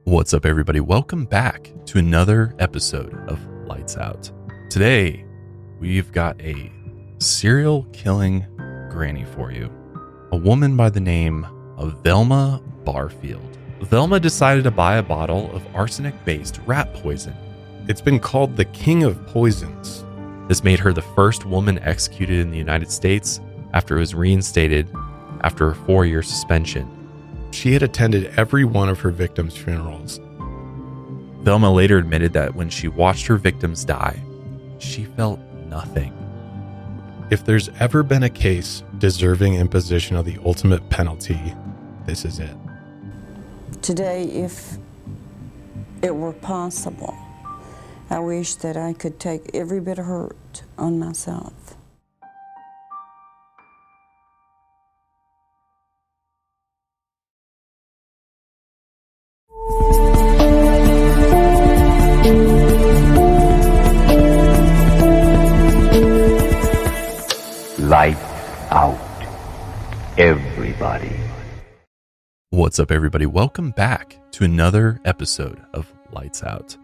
What's up, everybody? Welcome back to another episode of Lights Out. Today, we've got a serial killing granny for you. A woman by the name of Velma Barfield. Velma decided to buy a bottle of arsenic-based rat poison. It's been called the king of poisons. This made her the first woman executed in the United States after it was reinstated after a 4-year suspension. She had attended every one of her victims' funerals. Velma later admitted that when she watched her victims die, she felt nothing. If there's ever been a case deserving imposition of the ultimate penalty, this is it. Today, if it were possible, I wish that I could take every bit of hurt on myself. Light out, everybody. What's up, everybody? Welcome back to another episode of Lights Out.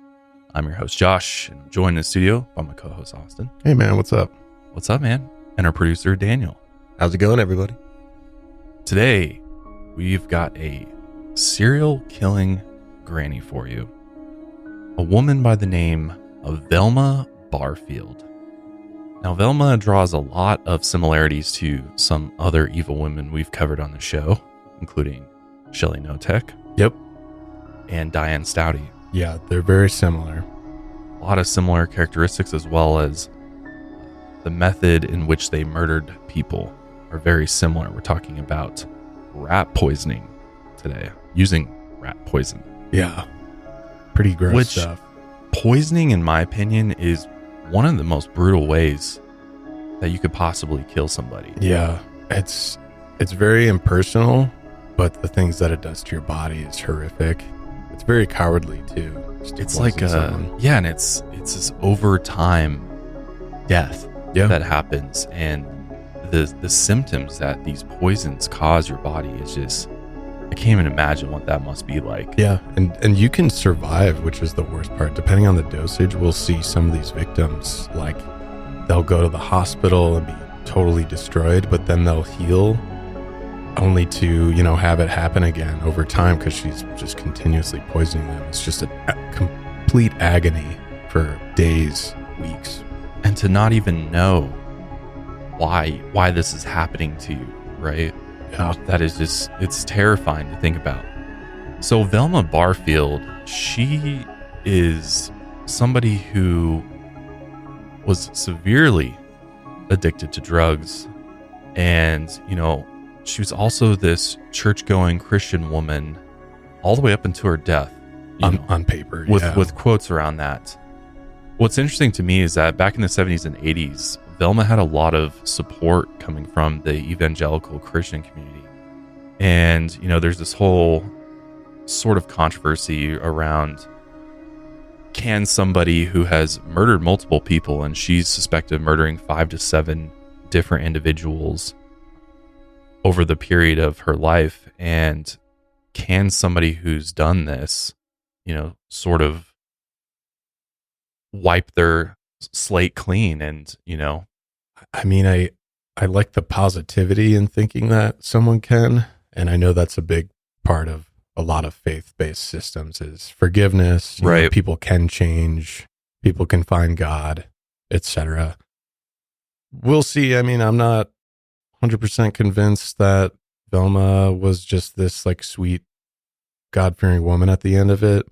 I'm your host, Josh, and I'm joined in the studio by my co-host, Austin. Hey man, what's up? What's up, man? And our producer, Daniel. How's it going, everybody? Today, we've got a serial killing granny for you. A woman by the name of Velma Barfield. Now, Velma draws a lot of similarities to some other evil women we've covered on the show, including Shelley Notek. Yep. And Diane Stouty. Yeah, they're very similar. A lot of similar characteristics, as well as the method in which they murdered people are very similar. We're talking about rat poisoning today, using rat poison. Yeah. Pretty gross stuff. Poisoning, in my opinion, is one of the most brutal ways that you could possibly kill somebody. Yeah, it's very impersonal, but the things that it does to your body is horrific. It's very cowardly too. It's like and it's this over time death that happens, and the symptoms that these poisons cause your body is just, I can't even imagine what that must be like. Yeah, and you can survive, which is the worst part. Depending on the dosage, we'll see some of these victims, like, they'll go to the hospital and be totally destroyed, but then they'll heal only to, have it happen again over time because she's just continuously poisoning them. It's just a complete agony for days, weeks. And to not even know why this is happening to you, right? Yeah. That is just, it's terrifying to think about. So Velma Barfield, she is somebody who was severely addicted to drugs. And, she was also this church-going Christian woman all the way up until her death. On paper, with quotes around that. What's interesting to me is that back in the 70s and 80s, Velma had a lot of support coming from the evangelical Christian community. And, there's this whole sort of controversy around, can somebody who has murdered multiple people, and she's suspected of murdering 5 to 7 different individuals over the period of her life, and can somebody who's done this, sort of wipe their slate clean? And I mean, I like the positivity in thinking that someone can, and I know that's a big part of a lot of faith-based systems is forgiveness. Right. People can change, people can find God, etc. We'll see. I mean, I'm not 100% convinced that Velma was just this like sweet, God-fearing woman at the end of it,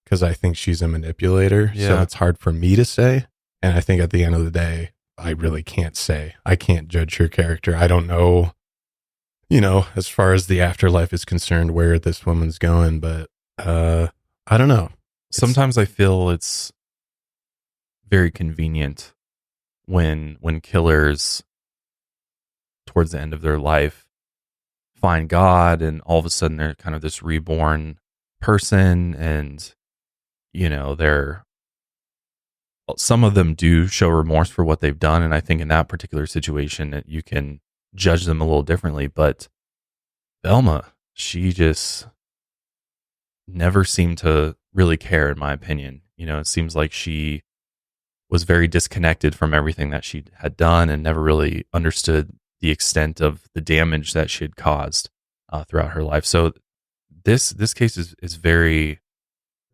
because I think she's a manipulator. Yeah. So it's hard for me to say. And I think at the end of the day, I really can't say. I can't judge her character. I don't know, as far as the afterlife is concerned, where this woman's going. But I don't know. Sometimes I feel it's very convenient when killers towards the end of their life find God, and all of a sudden they're kind of this reborn person, and they're, some of them do show remorse for what they've done, and I think in that particular situation you can judge them a little differently. But Velma, she just never seemed to really care, in my opinion. It seems like she was very disconnected from everything that she had done and never really understood the extent of the damage that she had caused throughout her life. So this case is very,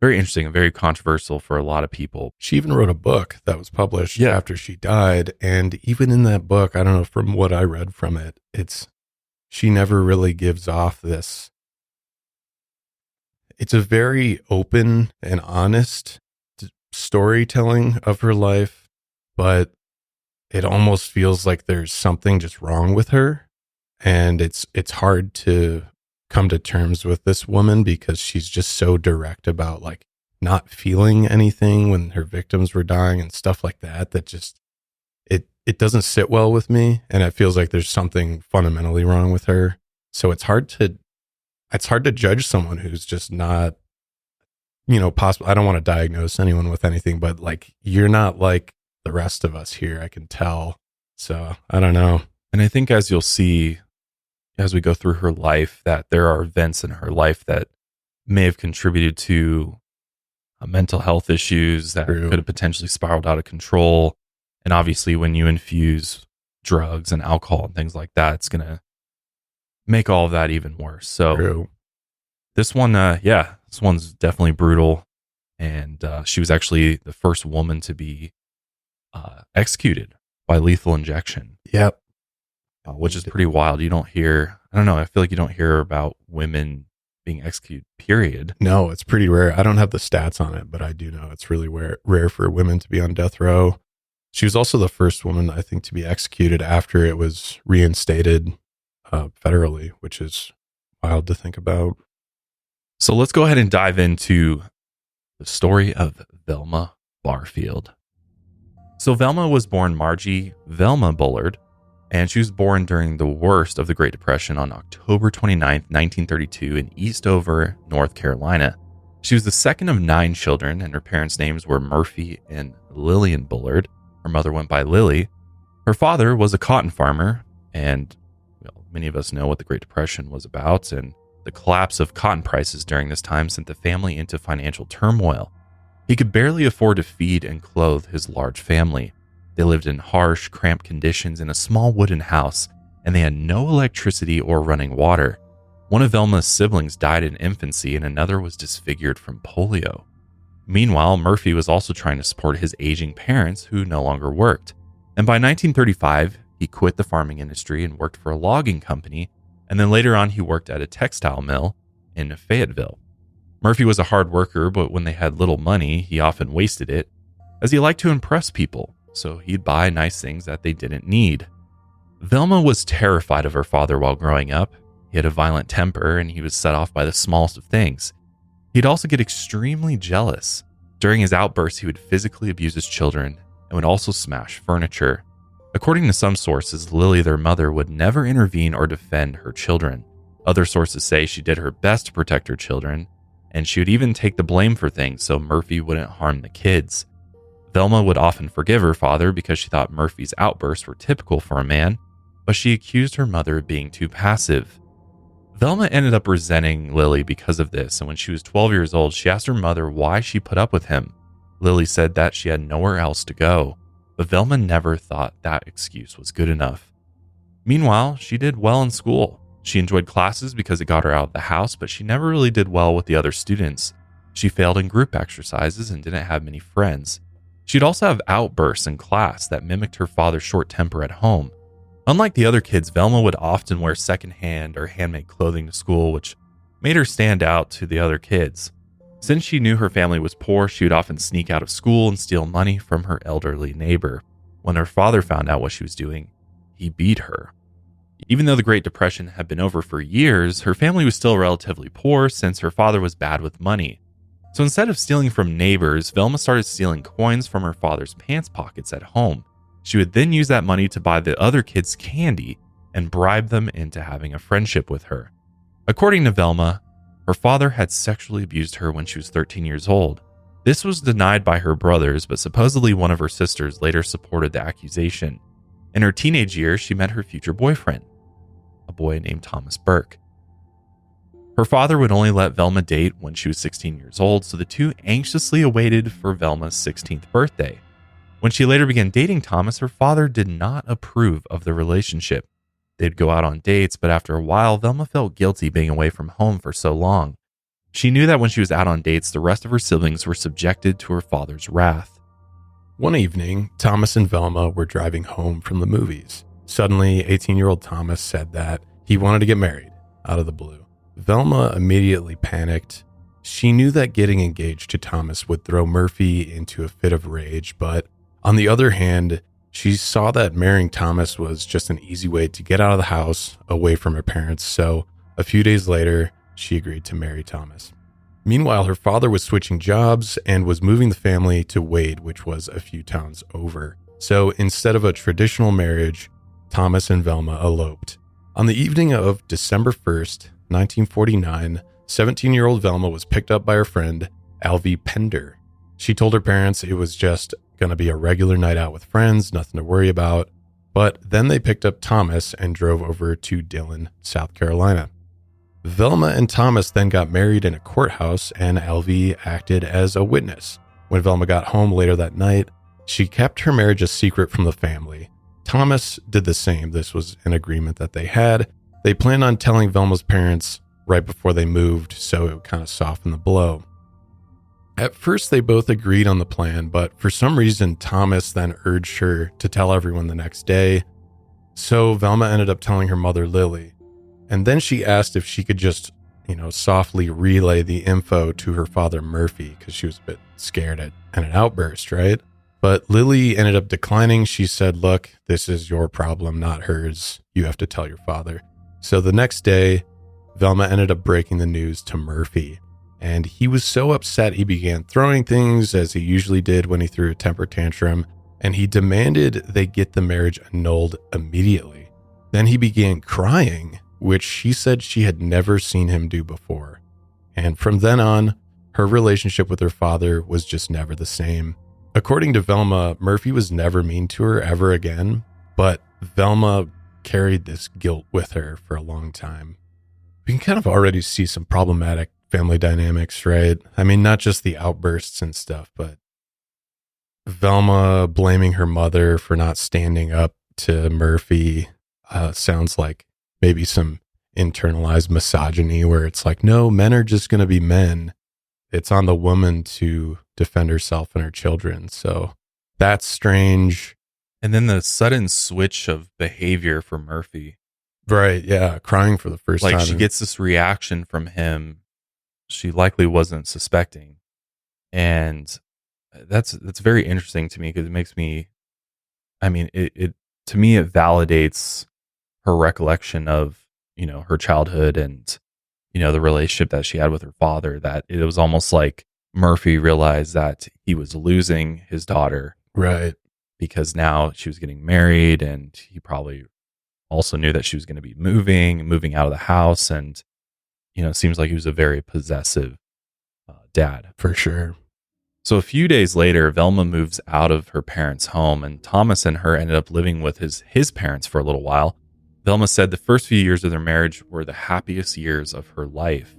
very interesting and very controversial for a lot of people. She even wrote a book that was published Yeah. after she died. And even in that book, I don't know, from what I read from it, she never really gives off this. It's a very open and honest storytelling of her life, but it almost feels like there's something just wrong with her. And it's hard to come to terms with this woman because she's just so direct about like not feeling anything when her victims were dying and stuff like that, that just, it doesn't sit well with me. And it feels like there's something fundamentally wrong with her. So it's hard to judge someone who's just not, possible. I don't want to diagnose anyone with anything, but like, you're not like the rest of us here. I can tell. So I don't know. And I think as you'll see, as we go through her life, that there are events in her life that may have contributed to mental health issues that True. could have potentially spiraled out of control. And obviously, when you infuse drugs and alcohol and things like that, it's going to make all of that even worse. So True. this one, this one's definitely brutal. And she was actually the first woman to be executed by lethal injection. Yep. Which is pretty wild. You don't hear, I don't know, I feel like you don't hear about women being executed, period. No, it's pretty rare. I don't have the stats on it, but I do know it's really rare for women to be on death row. She was also the first woman, I think, to be executed after it was reinstated federally, which is wild to think about. So let's go ahead and dive into the story of Velma Barfield. So Velma was born Margie Velma Bullard, and she was born during the worst of the Great Depression on October 29th, 1932 in Eastover, North Carolina. She was the second of 9 children, and her parents' names were Murphy and Lillian Bullard. Her mother went by Lily. Her father was a cotton farmer, and many of us know what the Great Depression was about, and the collapse of cotton prices during this time sent the family into financial turmoil. He could barely afford to feed and clothe his large family. They lived in harsh, cramped conditions in a small wooden house, and they had no electricity or running water. One of Velma's siblings died in infancy, and another was disfigured from polio. Meanwhile, Murphy was also trying to support his aging parents, who no longer worked. And by 1935, he quit the farming industry and worked for a logging company, and then later on he worked at a textile mill in Fayetteville. Murphy was a hard worker, but when they had little money, he often wasted it, as he liked to impress people, so he'd buy nice things that they didn't need. Velma was terrified of her father while growing up. He had a violent temper, and he was set off by the smallest of things. He'd also get extremely jealous. During his outbursts, he would physically abuse his children and would also smash furniture. According to some sources, Lily, their mother, would never intervene or defend her children. Other sources say she did her best to protect her children, and she would even take the blame for things so Murphy wouldn't harm the kids. Velma would often forgive her father because she thought Murphy's outbursts were typical for a man, but she accused her mother of being too passive. Velma ended up resenting Lily because of this, and when she was 12 years old, she asked her mother why she put up with him. Lily said that she had nowhere else to go, but Velma never thought that excuse was good enough. Meanwhile, she did well in school. She enjoyed classes because it got her out of the house, but she never really did well with the other students. She failed in group exercises and didn't have many friends. She'd also have outbursts in class that mimicked her father's short temper at home. Unlike the other kids, Velma would often wear secondhand or handmade clothing to school, which made her stand out to the other kids. Since she knew her family was poor, she would often sneak out of school and steal money from her elderly neighbor. When her father found out what she was doing, he beat her. Even though the Great Depression had been over for years, her family was still relatively poor since her father was bad with money. So instead of stealing from neighbors, Velma started stealing coins from her father's pants pockets at home. She would then use that money to buy the other kids candy and bribe them into having a friendship with her. According to Velma, her father had sexually abused her when she was 13 years old. This was denied by her brothers, but supposedly one of her sisters later supported the accusation. In her teenage years, she met her future boyfriend, a boy named Thomas Burke. Her father would only let Velma date when she was 16 years old, so the two anxiously awaited for Velma's 16th birthday. When she later began dating Thomas, her father did not approve of the relationship. They'd go out on dates, but after a while, Velma felt guilty being away from home for so long. She knew that when she was out on dates, the rest of her siblings were subjected to her father's wrath. One evening, Thomas and Velma were driving home from the movies. Suddenly, 18-year-old Thomas said that he wanted to get married, out of the blue. Velma immediately panicked. She knew that getting engaged to Thomas would throw Murphy into a fit of rage, but on the other hand, she saw that marrying Thomas was just an easy way to get out of the house, away from her parents, so a few days later, she agreed to marry Thomas. Meanwhile, her father was switching jobs and was moving the family to Wade, which was a few towns over. So instead of a traditional marriage, Thomas and Velma eloped. On the evening of December 1st, 1949, 17-year-old Velma was picked up by her friend, Alvy Pender. She told her parents it was just going to be a regular night out with friends, nothing to worry about. But then they picked up Thomas and drove over to Dillon, South Carolina. Velma and Thomas then got married in a courthouse, and Alvy acted as a witness. When Velma got home later that night, she kept her marriage a secret from the family. Thomas did the same. This was an agreement that they had. They planned on telling Velma's parents right before they moved, so it would kind of soften the blow. At first, they both agreed on the plan, but for some reason, Thomas then urged her to tell everyone the next day. So Velma ended up telling her mother, Lily. And then she asked if she could just, softly relay the info to her father, Murphy, because she was a bit scared at an outburst, right? But Lily ended up declining. She said, look, this is your problem, not hers. You have to tell your father. So the next day, Velma ended up breaking the news to Murphy. And he was so upset, he began throwing things as he usually did when he threw a temper tantrum. And he demanded they get the marriage annulled immediately. Then he began crying, which she said she had never seen him do before. And from then on, her relationship with her father was just never the same. According to Velma, Murphy was never mean to her ever again, but Velma carried this guilt with her for a long time. We can kind of already see some problematic family dynamics, right? I mean, not just the outbursts and stuff, but Velma blaming her mother for not standing up to Murphy sounds like maybe some internalized misogyny where it's like, no, men are just going to be men. It's on the woman to defend herself and her children. So that's strange. And then the sudden switch of behavior for Murphy. Right. Yeah. Crying for the first time. Like she gets this reaction from him she likely wasn't suspecting. And that's very interesting to me because it makes me, it to me, it validates her recollection of, her childhood and, the relationship that she had with her father, that it was almost like Murphy realized that he was losing his daughter. Right. Because now she was getting married and he probably also knew that she was going to be moving out of the house. And, it seems like he was a very possessive dad. For sure. So a few days later, Velma moves out of her parents' home and Thomas and her ended up living with his parents for a little while. Velma said the first few years of their marriage were the happiest years of her life.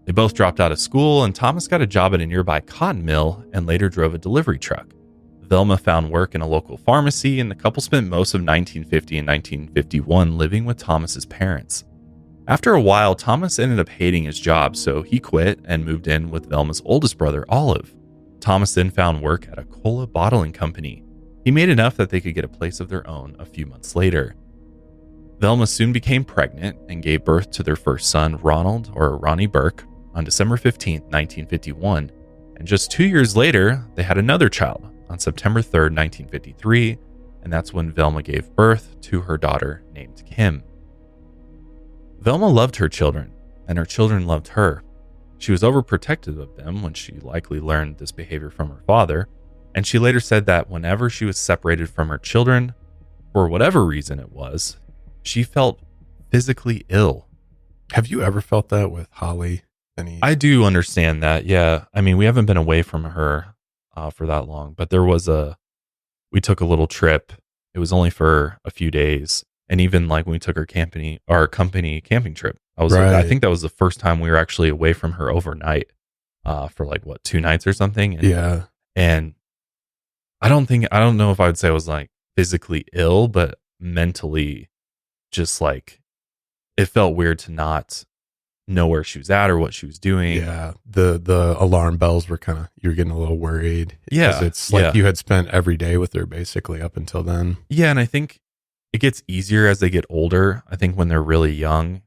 They both dropped out of school and Thomas got a job at a nearby cotton mill and later drove a delivery truck. Velma found work in a local pharmacy and the couple spent most of 1950 and 1951 living with Thomas's parents. After a while, Thomas ended up hating his job, so he quit and moved in with Velma's oldest brother, Olive. Thomas then found work at a cola bottling company. He made enough that they could get a place of their own a few months later. Velma soon became pregnant and gave birth to their first son, Ronald, or Ronnie Burke, on December 15, 1951. And just 2 years later, they had another child on September 3rd, 1953, and that's when Velma gave birth to her daughter named Kim. Velma loved her children, and her children loved her. She was overprotective of them when she likely learned this behavior from her father, and she later said that whenever she was separated from her children, for whatever reason it was, she felt physically ill. Have you ever felt that with Holly? I do understand that, yeah. We haven't been away from her for that long, but we took a little trip. It was only for a few days. And even like when we took our company camping trip I think that was the first time we were actually away from her overnight for like 2 nights or something. And I don't know if I would say I was like physically ill, but mentally just like it felt weird to not know where she was at or what she was doing. Yeah. The alarm bells were you were getting a little worried. Yeah. 'Cause it's like you had spent every day with her basically up until then. Yeah. And I think it gets easier as they get older. I think when they're really young,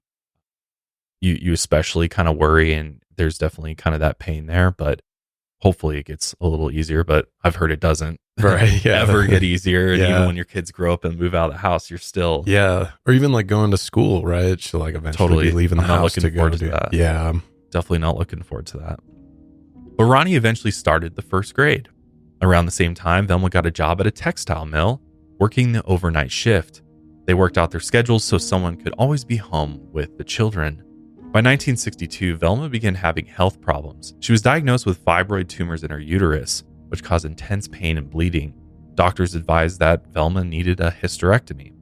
you especially kind of worry, and there's definitely kind of that pain there, but hopefully it gets a little easier, but I've heard it doesn't ever get easier. And even when your kids grow up and move out of the house, you're still. Yeah. Or even like going to school, right? She'll like eventually be leaving the house to go to that. Yeah. Definitely not looking forward to that. But Ronnie eventually started the first grade. Around the same time, Velma got a job at a textile mill, working the overnight shift. They worked out their schedules so someone could always be home with the children. By 1962, Velma began having health problems. She was diagnosed with fibroid tumors in her uterus, which caused intense pain and bleeding. Doctors advised that Velma needed a hysterectomy.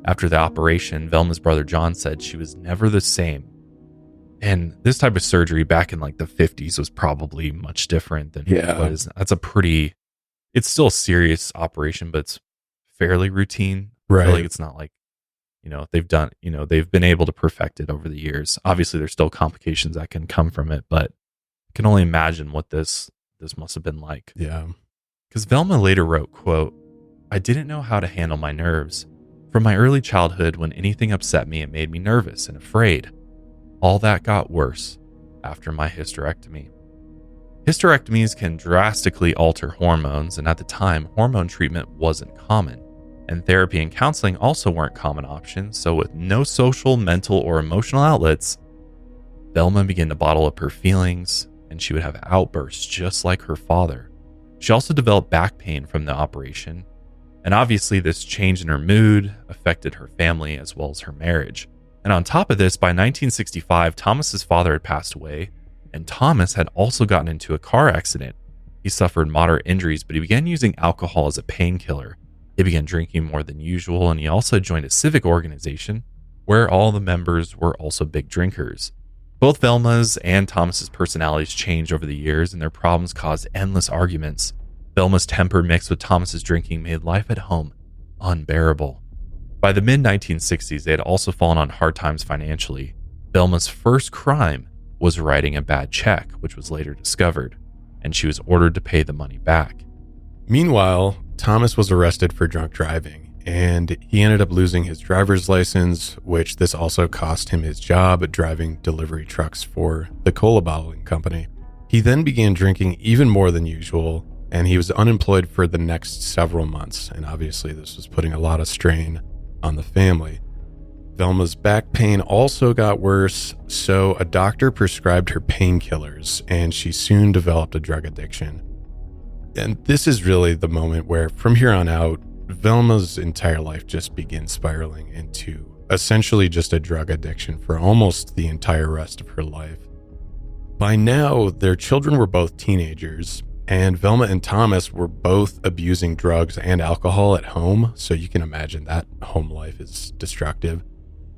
After the operation, Velma's brother John said she was never the same. And this type of surgery back in like the 50s was probably much different than it was. It's still a serious operation, but it's fairly routine. Right. Like it's not like, they've been able to perfect it over the years. Obviously, there's still complications that can come from it, but I can only imagine what this must have been like. Yeah. Because Velma later wrote, quote, "I didn't know how to handle my nerves. From my early childhood, when anything upset me, it made me nervous and afraid. All that got worse after my hysterectomy." Hysterectomies can drastically alter hormones, and at the time, hormone treatment wasn't common. And therapy and counseling also weren't common options, so with no social, mental, or emotional outlets, Velma began to bottle up her feelings, and she would have outbursts just like her father. She also developed back pain from the operation, and obviously this change in her mood affected her family as well as her marriage. And on top of this, by 1965, Thomas's father had passed away, and Thomas had also gotten into a car accident. He suffered moderate injuries, but he began using alcohol as a painkiller. He began drinking more than usual, and he also joined a civic organization where all the members were also big drinkers. Both Velma's and Thomas's personalities changed over the years, and their problems caused endless arguments. Velma's temper mixed with Thomas's drinking made life at home unbearable. By the mid-1960s, they had also fallen on hard times financially. Velma's first crime was writing a bad check, which was later discovered, and she was ordered to pay the money back. Meanwhile, Thomas was arrested for drunk driving, and he ended up losing his driver's license, which this also cost him his job driving delivery trucks for the cola bottling company. He then began drinking even more than usual, and he was unemployed for the next several months, and obviously this was putting a lot of strain on the family. Velma's back pain also got worse, so a doctor prescribed her painkillers, and she soon developed a drug addiction. And this is really the moment where, from here on out, Velma's entire life just begins spiraling into essentially just a drug addiction for almost the entire rest of her life. By now, their children were both teenagers, and Velma and Thomas were both abusing drugs and alcohol at home, so you can imagine that home life is destructive.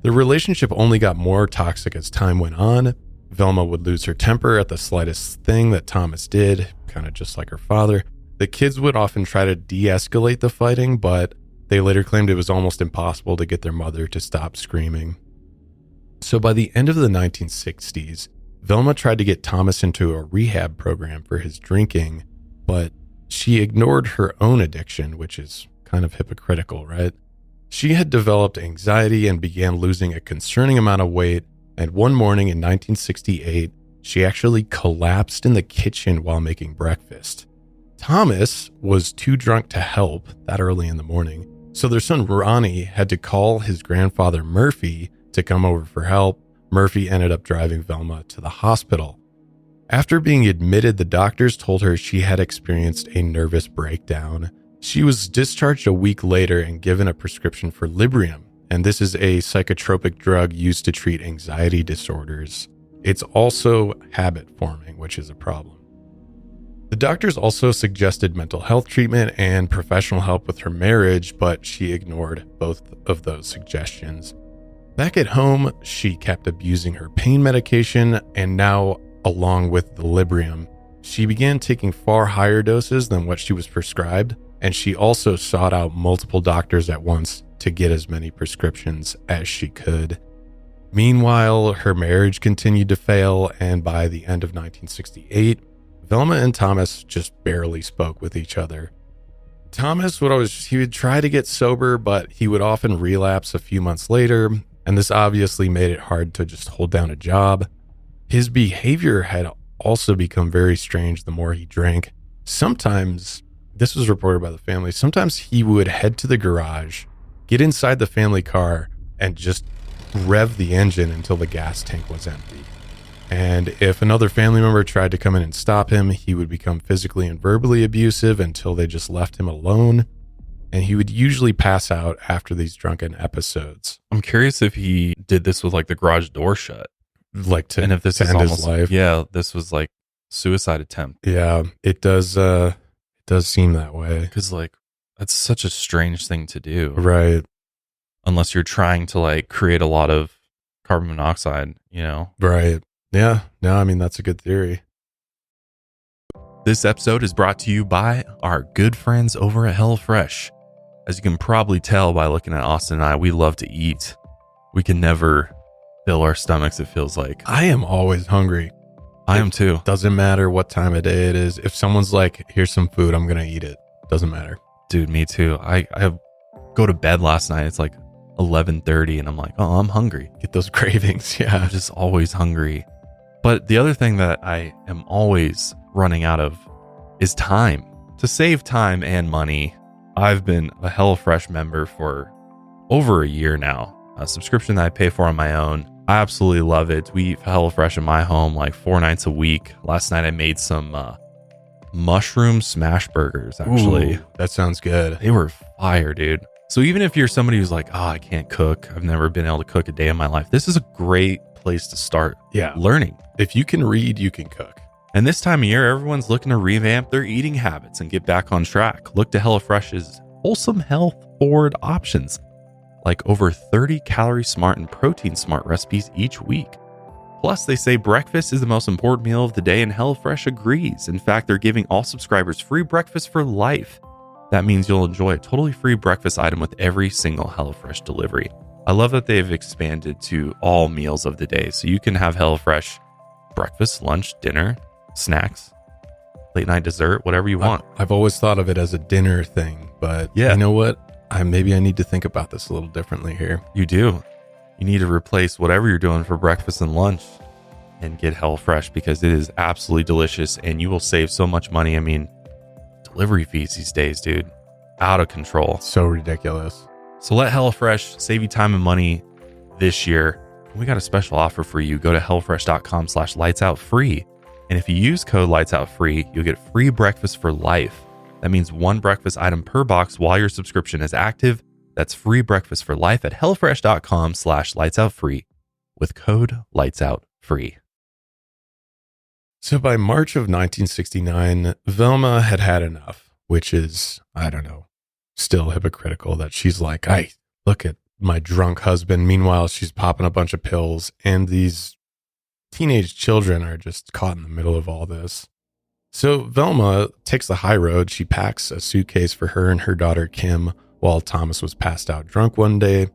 The relationship only got more toxic as time went on. Velma would lose her temper at the slightest thing that Thomas did, kind of just like her father. The kids would often try to de-escalate the fighting, but they later claimed it was almost impossible to get their mother to stop screaming. So by the end of the 1960s, Velma tried to get Thomas into a rehab program for his drinking, but she ignored her own addiction, which is kind of hypocritical, right? She had developed anxiety and began losing a concerning amount of weight, and one morning in 1968, she actually collapsed in the kitchen while making breakfast. Thomas was too drunk to help that early in the morning, so their son Ronnie had to call his grandfather Murphy to come over for help. Murphy ended up driving Velma to the hospital. After being admitted, the doctors told her she had experienced a nervous breakdown. She was discharged a week later and given a prescription for Librium, and this is a psychotropic drug used to treat anxiety disorders. It's also habit forming, which is a problem. The doctors also suggested mental health treatment and professional help with her marriage, but she ignored both of those suggestions. Back at home, she kept abusing her pain medication, and now, along with the Librium, she began taking far higher doses than what she was prescribed, and she also sought out multiple doctors at once to get as many prescriptions as she could. Meanwhile, her marriage continued to fail, and by the end of 1968, Velma and Thomas just barely spoke with each other. Thomas he would try to get sober, but he would often relapse a few months later, and this obviously made it hard to just hold down a job. His behavior had also become very strange the more he drank. Sometimes, this was reported by the family, sometimes he would head to the garage, get inside the family car, and just rev the engine until the gas tank was empty. And if another family member tried to come in and stop him, he would become physically and verbally abusive until they just left him alone. And he would usually pass out after these drunken episodes. I'm curious if he did this with like the garage door shut. Like to, and if this to is end almost, his life. Yeah, this was like suicide attempt. Yeah, it does seem that way. Because like, that's such a strange thing to do. Right. Unless you're trying to like create a lot of carbon monoxide, you know? Right. Yeah. No, I mean, that's a good theory. This episode is brought to you by our good friends over at HelloFresh. As you can probably tell by looking at Austin and I, we love to eat. We can never fill our stomachs, it feels like. I am always hungry. I am too. Doesn't matter what time of day it is. If someone's like, here's some food, I'm going to eat it. Doesn't matter. Dude, me too. I go to bed last night. It's like 11:30 and I'm like, oh, I'm hungry. Get those cravings. Yeah. I'm just always hungry. But the other thing that I am always running out of is time. To save time and money, I've been a HelloFresh member for over a year now. A subscription that I pay for on my own. I absolutely love it. We eat HelloFresh in my home like 4 nights a week. Last night I made some mushroom smash burgers, actually. Ooh, that sounds good. They were fire, dude. So even if you're somebody who's like, oh, I can't cook, I've never been able to cook a day in my life, this is a great place to start learning. If you can read, you can cook. And this time of year, everyone's looking to revamp their eating habits and get back on track. Look to HelloFresh's wholesome, health-forward options, like over 30 calorie smart and protein smart recipes each week. Plus, they say breakfast is the most important meal of the day, and HelloFresh agrees. In fact, they're giving all subscribers free breakfast for life. That means you'll enjoy a totally free breakfast item with every single HelloFresh delivery. I love that they've expanded to all meals of the day, so you can have HelloFresh breakfast, lunch, dinner, snacks, late night dessert, whatever you want. I've always thought of it as a dinner thing, but yeah. You know what? Maybe I need to think about this a little differently here. You do. You need to replace whatever you're doing for breakfast and lunch and get HelloFresh because it is absolutely delicious and you will save so much money. I mean, delivery fees these days, dude, out of control. So ridiculous. So let HelloFresh save you time and money this year. We got a special offer for you. Go to HelloFresh.com/lightsoutfree. And if you use code lightsoutfree, you'll get free breakfast for life. That means one breakfast item per box while your subscription is active. That's free breakfast for life at HelloFresh.com/lightsoutfree with code lightsoutfree. So by March of 1969, Velma had had enough, which is, I don't know, still hypocritical that she's like, I look at my drunk husband. Meanwhile, she's popping a bunch of pills and these teenage children are just caught in the middle of all this. So Velma takes the high road. She packs a suitcase for her and her daughter, Kim, while Thomas was passed out drunk one day.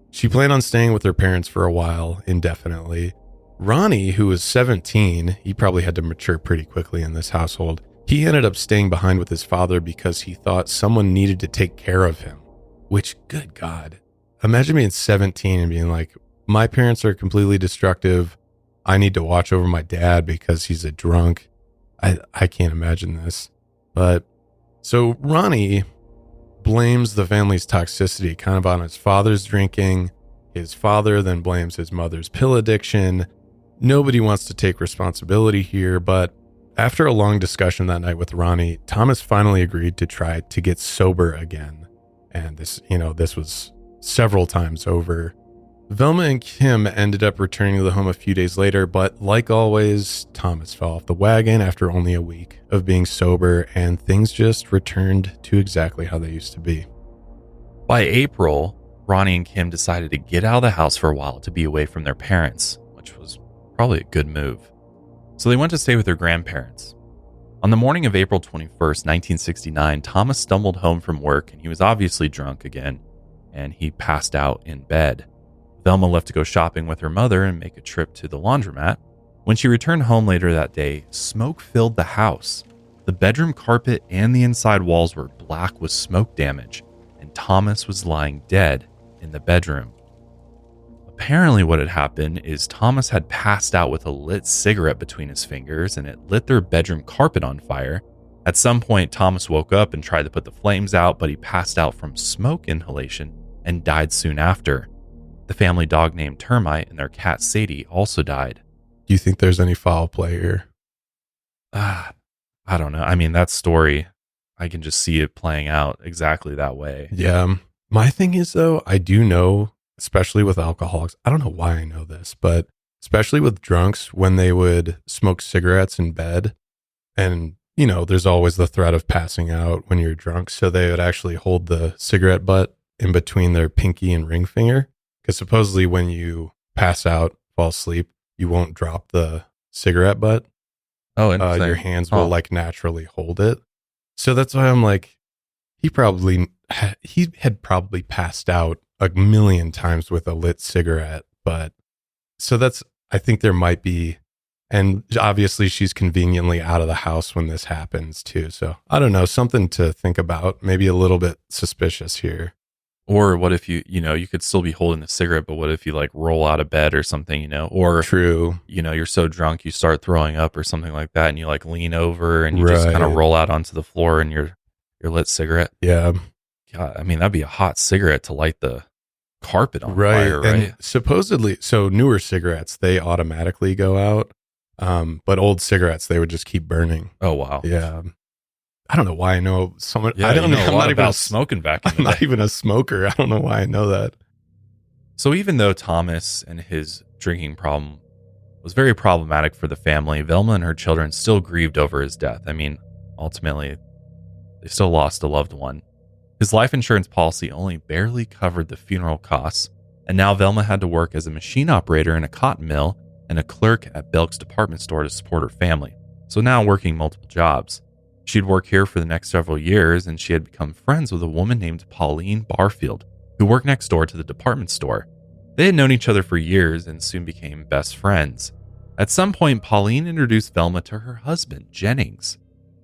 She planned on staying with her parents for a while, indefinitely. Ronnie, who was 17, he probably had to mature pretty quickly in this household. He ended up staying behind with his father because he thought someone needed to take care of him. Which, good God. Imagine being 17 and being like, my parents are completely destructive. I need to watch over my dad because he's a drunk. I can't imagine this. But so Ronnie blames the family's toxicity kind of on his father's drinking. His father then blames his mother's pill addiction. Nobody wants to take responsibility here, but after a long discussion that night with Ronnie, Thomas finally agreed to try to get sober again. And this was several times over. Velma and Kim ended up returning to the home a few days later, but like always, Thomas fell off the wagon after only a week of being sober, and things just returned to exactly how they used to be. By April, Ronnie and Kim decided to get out of the house for a while to be away from their parents, which was probably a good move. So they went to stay with their grandparents. On the morning of April 21st, 1969, Thomas stumbled home from work and he was obviously drunk again, and he passed out in bed. Velma left to go shopping with her mother and make a trip to the laundromat. When she returned home later that day, smoke filled the house. The bedroom carpet and the inside walls were black with smoke damage, and Thomas was lying dead in the bedroom. Apparently what had happened is Thomas had passed out with a lit cigarette between his fingers, and it lit their bedroom carpet on fire. At some point, Thomas woke up and tried to put the flames out, but he passed out from smoke inhalation and died soon after. The family dog named Termite and their cat Sadie also died. Do you think there's any foul play here? I don't know. I mean, that story, I can just see it playing out exactly that way. Yeah. My thing is, though, I do know, especially with alcoholics, I don't know why I know this, but especially with drunks, when they would smoke cigarettes in bed, and, you know, there's always the threat of passing out when you're drunk. So they would actually hold the cigarette butt in between their pinky and ring finger. Because supposedly when you pass out, fall asleep, you won't drop the cigarette butt. Oh, interesting. Your hands will like naturally hold it. So that's why I'm like, he had probably passed out a million times with a lit cigarette. But so I think there might be, and obviously she's conveniently out of the house when this happens too. So I don't know, something to think about, maybe a little bit suspicious here. Or what if you could still be holding the cigarette, but what if you like roll out of bed or something, or true, you're so drunk you start throwing up or something like that, and you like lean over and you just kind of roll out onto the floor in your lit cigarette. Yeah. God, I mean, that'd be a hot cigarette to light the carpet on fire, right? And supposedly, so newer cigarettes, they automatically go out. But old cigarettes, they would just keep burning. Oh, wow. Yeah. I don't know why I know so much. Yeah, I'm not about smoking back in the I'm not even a smoker. I don't know why I know that. So even though Thomas and his drinking problem was very problematic for the family, Velma and her children still grieved over his death. I mean, ultimately, they still lost a loved one. His life insurance policy only barely covered the funeral costs, and now Velma had to work as a machine operator in a cotton mill and a clerk at Belk's department store to support her family. So now working multiple jobs. She'd work here for the next several years, and she had become friends with a woman named Margie Barfield, who worked next door to the department store. They had known each other for years and soon became best friends. At some point, Pauline introduced Velma to her husband, Jennings.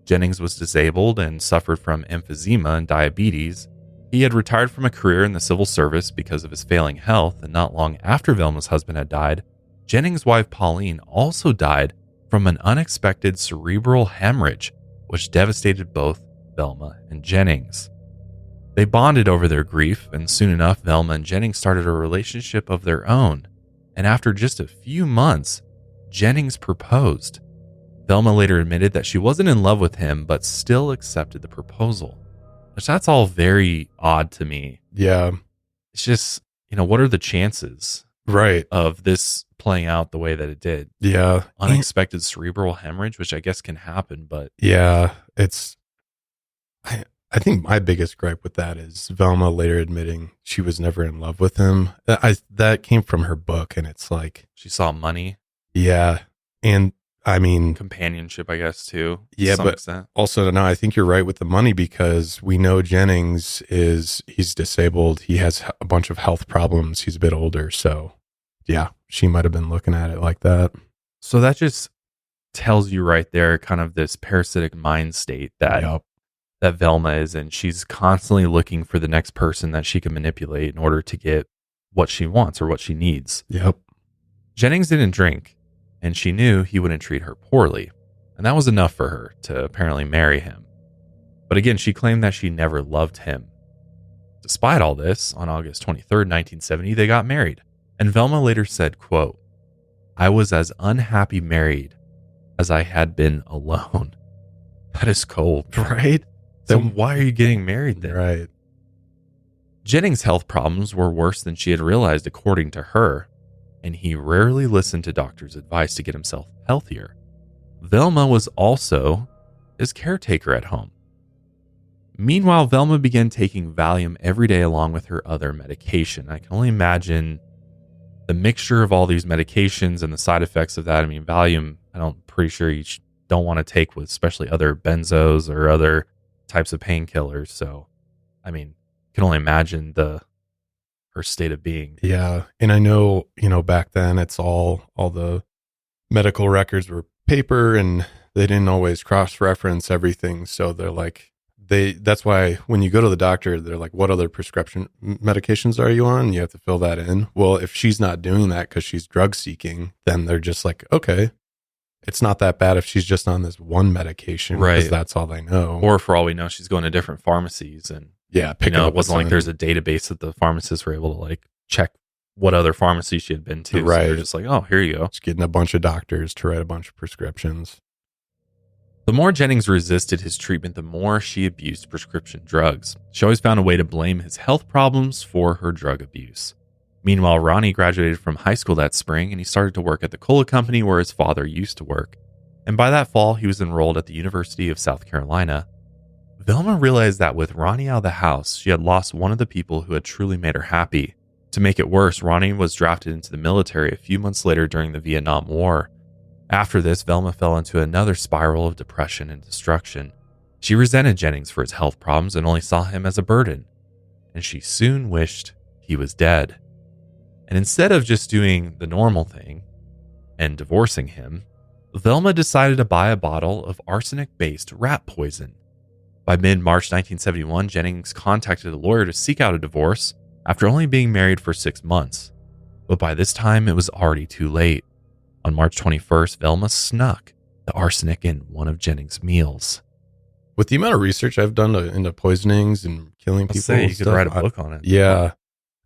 Jennings was disabled and suffered from emphysema and diabetes. He had retired from a career in the civil service because of his failing health, and not long after Velma's husband had died, Jennings' wife Pauline also died from an unexpected cerebral hemorrhage, which devastated both Velma and Jennings. They bonded over their grief, and soon enough, Velma and Jennings started a relationship of their own. And after just a few months, Jennings proposed. Velma later admitted that she wasn't in love with him, but still accepted the proposal. Which that's all very odd to me. Yeah. It's just, what are the chances of this playing out the way that it did? Yeah. Unexpected cerebral hemorrhage, which I guess can happen, but yeah, I think my biggest gripe with that is Velma later admitting she was never in love with him. That came from her book, and it's like she saw money. Yeah. And I mean, companionship, I guess, too. Yeah, but extent. Also, no, I think you're right with the money, because we know Jennings he's disabled. He has a bunch of health problems. He's a bit older. So yeah, she might have been looking at it like that. So that just tells you right there kind of this parasitic mind state that Velma is in. She's constantly looking for the next person that she can manipulate in order to get what she wants or what she needs. Yep. Jennings didn't drink, and she knew he wouldn't treat her poorly, and that was enough for her to apparently marry him. But again, she claimed that she never loved him. Despite all this, on August 23rd, 1970, they got married, and Velma later said, quote, "I was as unhappy married as I had been alone." That is cold, right? Then why are you getting married then? Right. Jennings' health problems were worse than she had realized, according to her, and he rarely listened to doctors' advice to get himself healthier. Velma was also his caretaker at home. Meanwhile, Velma began taking Valium every day along with her other medication. I can only imagine the mixture of all these medications and the side effects of that. I mean, Valium, I'm pretty sure you don't want to take with especially other benzos or other types of painkillers. So, I mean, can only imagine her state of being. Yeah. And I know, back then it's all the medical records were paper and they didn't always cross-reference everything. So they're like, that's why when you go to the doctor, they're like, what other prescription medications are you on? You have to fill that in. Well, if she's not doing that because she's drug seeking, then they're just like, okay, it's not that bad if she's just on this one medication, right? Because that's all they know. Or for all we know, she's going to different pharmacies and it wasn't like there's a database that the pharmacists were able to like check what other pharmacy she had been to. Right. So they're just like, oh, here you go. Just getting a bunch of doctors to write a bunch of prescriptions. The more Jennings resisted his treatment, the more she abused prescription drugs. She always found a way to blame his health problems for her drug abuse. Meanwhile, Ronnie graduated from high school that spring and he started to work at the cola company where his father used to work. And by that fall, he was enrolled at the University of South Carolina. Velma realized that with Ronnie out of the house, she had lost one of the people who had truly made her happy. To make it worse, Ronnie was drafted into the military a few months later during the Vietnam War. After this, Velma fell into another spiral of depression and destruction. She resented Jennings for his health problems and only saw him as a burden. And she soon wished he was dead. And instead of just doing the normal thing and divorcing him, Velma decided to buy a bottle of arsenic-based rat poison. By mid-March 1971, Jennings contacted a lawyer to seek out a divorce after only being married for 6 months. But by this time, it was already too late. On March 21st, Velma snuck the arsenic in one of Jennings' meals. With the amount of research I've done into poisonings and killing people, you could write a book on it. Yeah.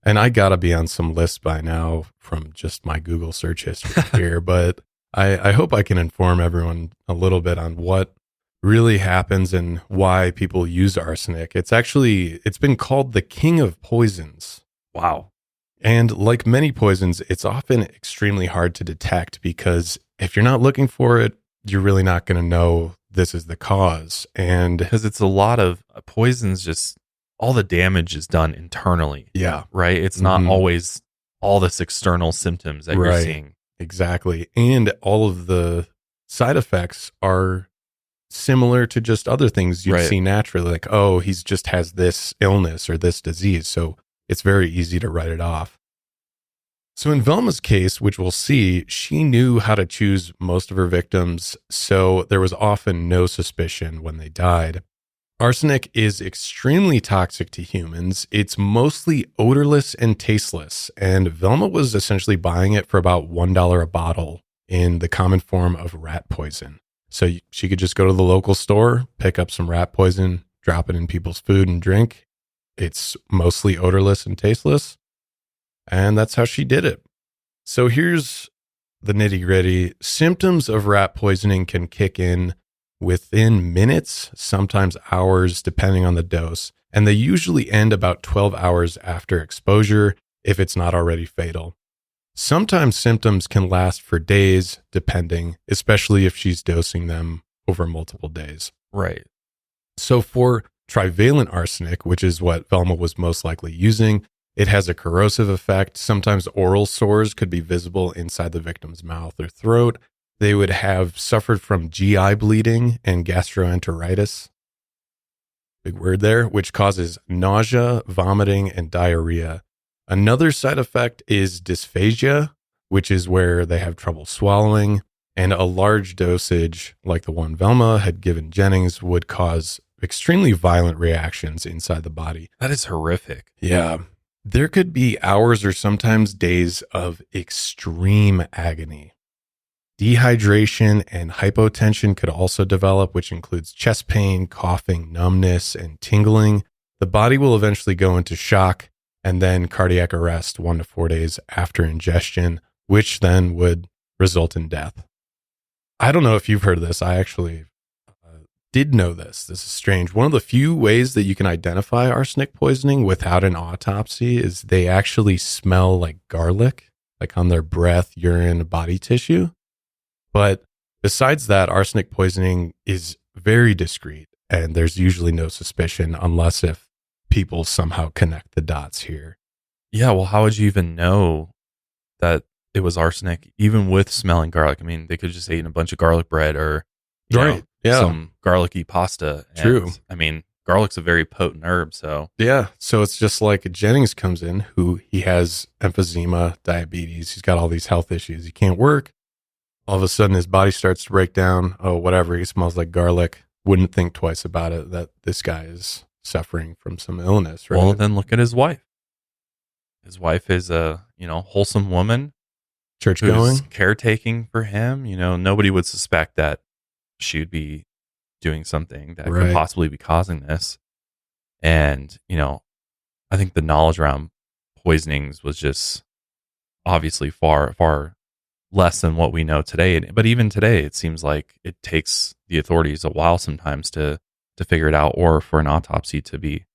And I got to be on some list by now from just my Google search history here. But I hope I can inform everyone a little bit on what really happens and why people use arsenic. It's been called the king of poisons. Wow. And like many poisons, it's often extremely hard to detect because if you're not looking for it, you're really not going to know this is the cause. And because it's a lot of poisons, just all the damage is done internally. Yeah. Right. It's not always all this external symptoms that you're seeing. Exactly. And all of the side effects are similar to just other things you see naturally. Like, oh, he's just has this illness or this disease. So it's very easy to write it off. So in Velma's case, which we'll see, she knew how to choose most of her victims, so there was often no suspicion when they died. Arsenic is extremely toxic to humans. It's mostly odorless and tasteless, and Velma was essentially buying it for about $1 a bottle in the common form of rat poison. So she could just go to the local store, pick up some rat poison, drop it in people's food and drink. It's mostly odorless and tasteless. And that's how she did it. So here's the nitty gritty. Symptoms of rat poisoning can kick in within minutes, sometimes hours, depending on the dose. And they usually end about 12 hours after exposure if it's not already fatal. Sometimes symptoms can last for days, depending, especially if she's dosing them over multiple days. Right. So for trivalent arsenic, which is what Velma was most likely using, it has a corrosive effect. Sometimes oral sores could be visible inside the victim's mouth or throat. They would have suffered from GI bleeding and gastroenteritis, big word there, which causes nausea, vomiting, and diarrhea. Another side effect is dysphagia, which is where they have trouble swallowing, and a large dosage, like the one Velma had given Jennings, would cause extremely violent reactions inside the body. That is horrific. Yeah. There could be hours or sometimes days of extreme agony. Dehydration and hypotension could also develop, which includes chest pain, coughing, numbness, and tingling. The body will eventually go into shock and then cardiac arrest 1 to 4 days after ingestion, which then would result in death. I don't know if you've heard of this. I actually did know this. This is strange. One of the few ways that you can identify arsenic poisoning without an autopsy is they actually smell like garlic, like on their breath, urine, body tissue. But besides that, arsenic poisoning is very discreet. and there's usually no suspicion unless if people somehow connect the dots here. Yeah, well, how would you even know that it was arsenic, even with smelling garlic? I mean, they could just eaten a bunch of garlic bread or some garlicky pasta. True. I mean, garlic's a very potent herb, so Yeah, so it's just like Jennings comes in, who he has emphysema, diabetes, he's got all these health issues, he can't work. All of a sudden his body starts to break down. Oh, whatever, he smells like garlic. Wouldn't think twice about it that this guy is suffering from some illness, right? Well, then look at his wife. His wife is a, wholesome woman. Church who's going? caretaking for him. Nobody would suspect that she would be doing something that Right. could possibly be causing this. And, I think the knowledge around poisonings was just obviously far, far less than what we know today. But even today, it seems like it takes the authorities a while sometimes to figure it out, or for an autopsy to be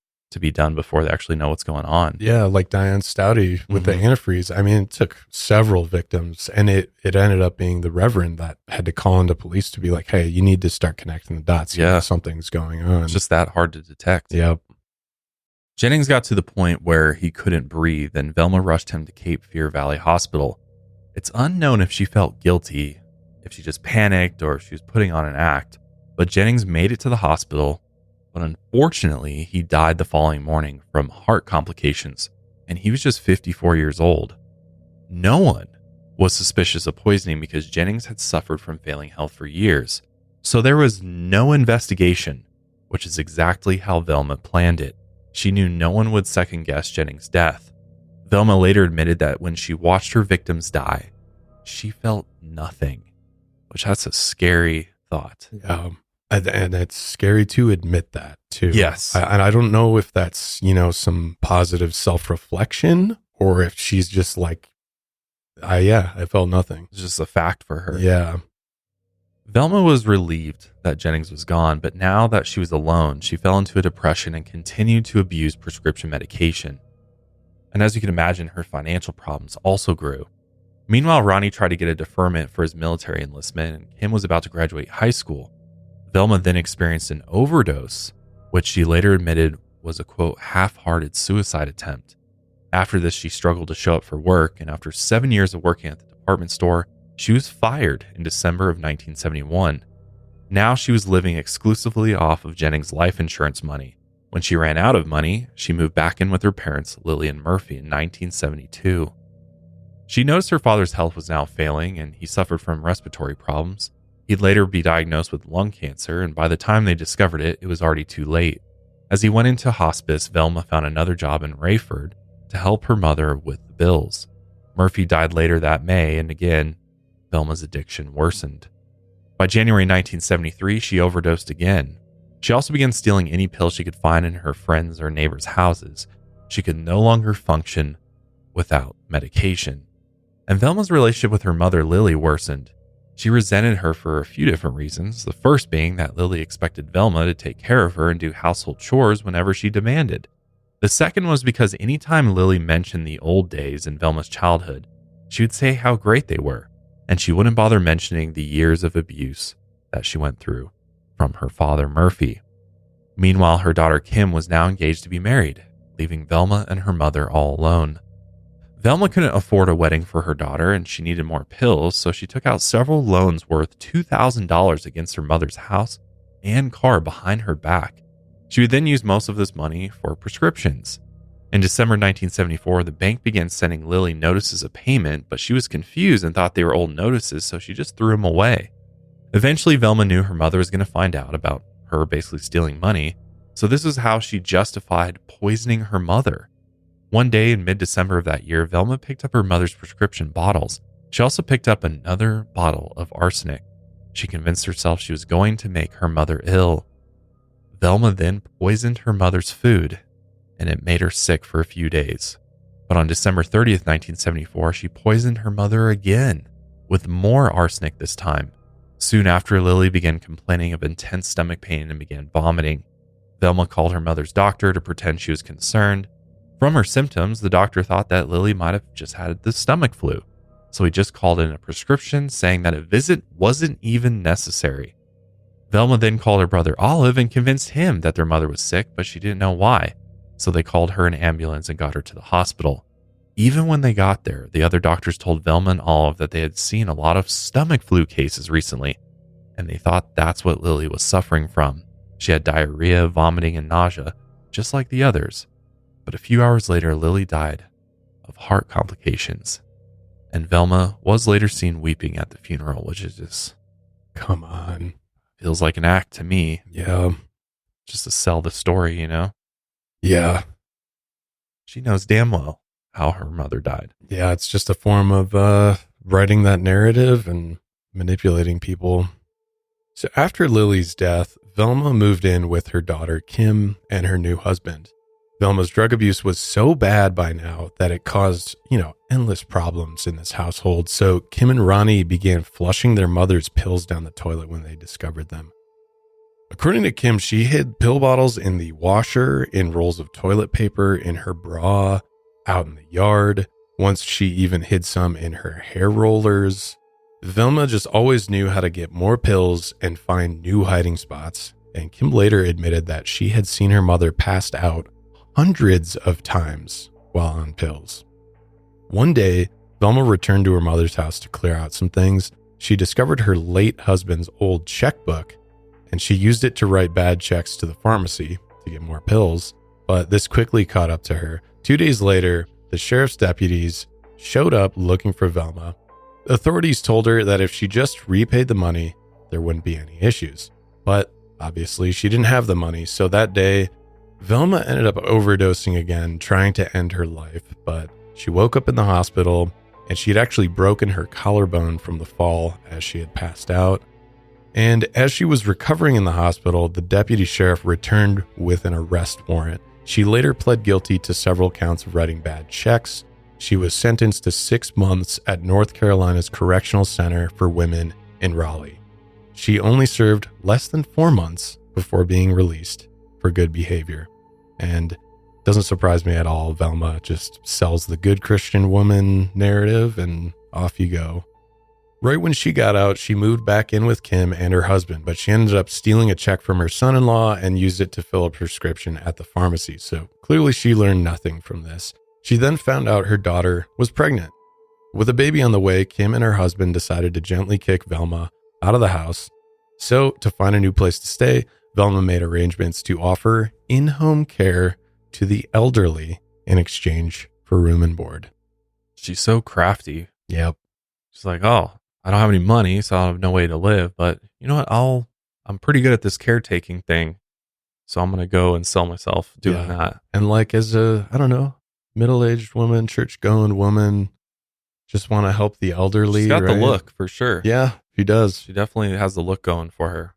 done before they actually know what's going on. Yeah, like Diane Stouty with the Mhm. antifreeze. I mean, it took several victims, and it ended up being the Reverend that had to call into police to be like, hey, you need to start connecting the dots. Yeah. Something's going on. It's just that hard to detect. Yep. Jennings got to the point where he couldn't breathe, and Velma rushed him to Cape Fear Valley Hospital. It's unknown if she felt guilty, if she just panicked, or if she was putting on an act, but Jennings made it to the hospital, but unfortunately, he died the following morning from heart complications, and he was just 54 years old. No one was suspicious of poisoning because Jennings had suffered from failing health for years, so there was no investigation, which is exactly how Velma planned it. She knew no one would second-guess Jennings' death. Velma later admitted that when she watched her victims die, she felt nothing, which that's a scary thought. And it's scary to admit that too. Yes. And I don't know if that's, some positive self-reflection or if she's just like, I felt nothing. It's just a fact for her. Yeah. Velma was relieved that Jennings was gone, but now that she was alone, she fell into a depression and continued to abuse prescription medication. And as you can imagine, her financial problems also grew. Meanwhile, Ronnie tried to get a deferment for his military enlistment, and Kim was about to graduate high school. Velma then experienced an overdose, which she later admitted was a, quote, half-hearted suicide attempt. After this, she struggled to show up for work, and after 7 years of working at the department store, she was fired in December of 1971. Now she was living exclusively off of Jennings' life insurance money. When she ran out of money, she moved back in with her parents, Lily and Murphy, in 1972. She noticed her father's health was now failing, and he suffered from respiratory problems. He'd later be diagnosed with lung cancer, and by the time they discovered it, it was already too late. As he went into hospice, Velma found another job in Rayford to help her mother with the bills. Murphy died later that May, and again, Velma's addiction worsened. By January 1973, she overdosed again. She also began stealing any pills she could find in her friends' or neighbors' houses. She could no longer function without medication. And Velma's relationship with her mother, Lily, worsened. She resented her for a few different reasons, the first being that Lily expected Velma to take care of her and do household chores whenever she demanded. The second was because anytime Lily mentioned the old days in Velma's childhood, she would say how great they were, and she wouldn't bother mentioning the years of abuse that she went through from her father, Murphy. Meanwhile, her daughter Kim was now engaged to be married, leaving Velma and her mother all alone. Velma couldn't afford a wedding for her daughter, and she needed more pills, so she took out several loans worth $2,000 against her mother's house and car behind her back. She would then use most of this money for prescriptions. In December 1974, the bank began sending Lily notices of payment, but she was confused and thought they were old notices, so she just threw them away. Eventually, Velma knew her mother was going to find out about her basically stealing money, so this is how she justified poisoning her mother. One day in mid-December of that year, Velma picked up her mother's prescription bottles. She also picked up another bottle of arsenic. She convinced herself she was going to make her mother ill. Velma then poisoned her mother's food, and it made her sick for a few days. But on December 30th, 1974, she poisoned her mother again, with more arsenic this time. Soon after, Lily began complaining of intense stomach pain and began vomiting. Velma called her mother's doctor to pretend she was concerned. From her symptoms, the doctor thought that Lily might have just had the stomach flu, so he just called in a prescription saying that a visit wasn't even necessary. Velma then called her brother Olive and convinced him that their mother was sick, but she didn't know why. So they called her an ambulance and got her to the hospital. Even when they got there, the other doctors told Velma and Olive that they had seen a lot of stomach flu cases recently, and they thought that's what Lily was suffering from. She had diarrhea, vomiting, and nausea, just like the others. But a few hours later, Lily died of heart complications. And Velma was later seen weeping at the funeral, which is just... Come on. Feels like an act to me. Yeah. Just to sell the story, you know? Yeah. She knows damn well how her mother died. Yeah, it's just a form of writing that narrative and manipulating people. So after Lily's death, Velma moved in with her daughter Kim and her new husband. Velma's drug abuse was so bad by now that it caused, endless problems in this household. So Kim and Ronnie began flushing their mother's pills down the toilet when they discovered them. According to Kim, she hid pill bottles in the washer, in rolls of toilet paper, in her bra, out in the yard. Once she even hid some in her hair rollers. Velma just always knew how to get more pills and find new hiding spots. And Kim later admitted that she had seen her mother passed out hundreds of times while on pills. One day, Velma returned to her mother's house to clear out some things. She discovered her late husband's old checkbook, and she used it to write bad checks to the pharmacy to get more pills. But this quickly caught up to her. 2 days later, the sheriff's deputies showed up looking for Velma. Authorities told her that if she just repaid the money, there wouldn't be any issues. But obviously, she didn't have the money, so that day, Velma ended up overdosing again, trying to end her life. But she woke up in the hospital, and she had actually broken her collarbone from the fall as she had passed out. And as she was recovering in the hospital, the deputy sheriff returned with an arrest warrant. She later pled guilty to several counts of writing bad checks. She was sentenced to 6 months at North Carolina's Correctional Center for Women in Raleigh. She only served less than 4 months before being released for good behavior. And doesn't surprise me at all. Velma just sells the good Christian woman narrative and off you go. Right when she got out, she moved back in with Kim and her husband, but she ended up stealing a check from her son-in-law and used it to fill a prescription at the pharmacy. So clearly she learned nothing from this. She then found out her daughter was pregnant. With a baby on the way, Kim and her husband decided to gently kick Velma out of the house. So to find a new place to stay, Velma made arrangements to offer in-home care to the elderly in exchange for room and board. She's so crafty. Yep. She's like, oh, I don't have any money, so I have no way to live. But you know what? I'm pretty good at this caretaking thing. So I'm going to go and sell myself doing that. And like as a, middle-aged woman, church-going woman, just want to help the elderly. She's got the right? look for sure. Yeah, she does. She definitely has the look going for her.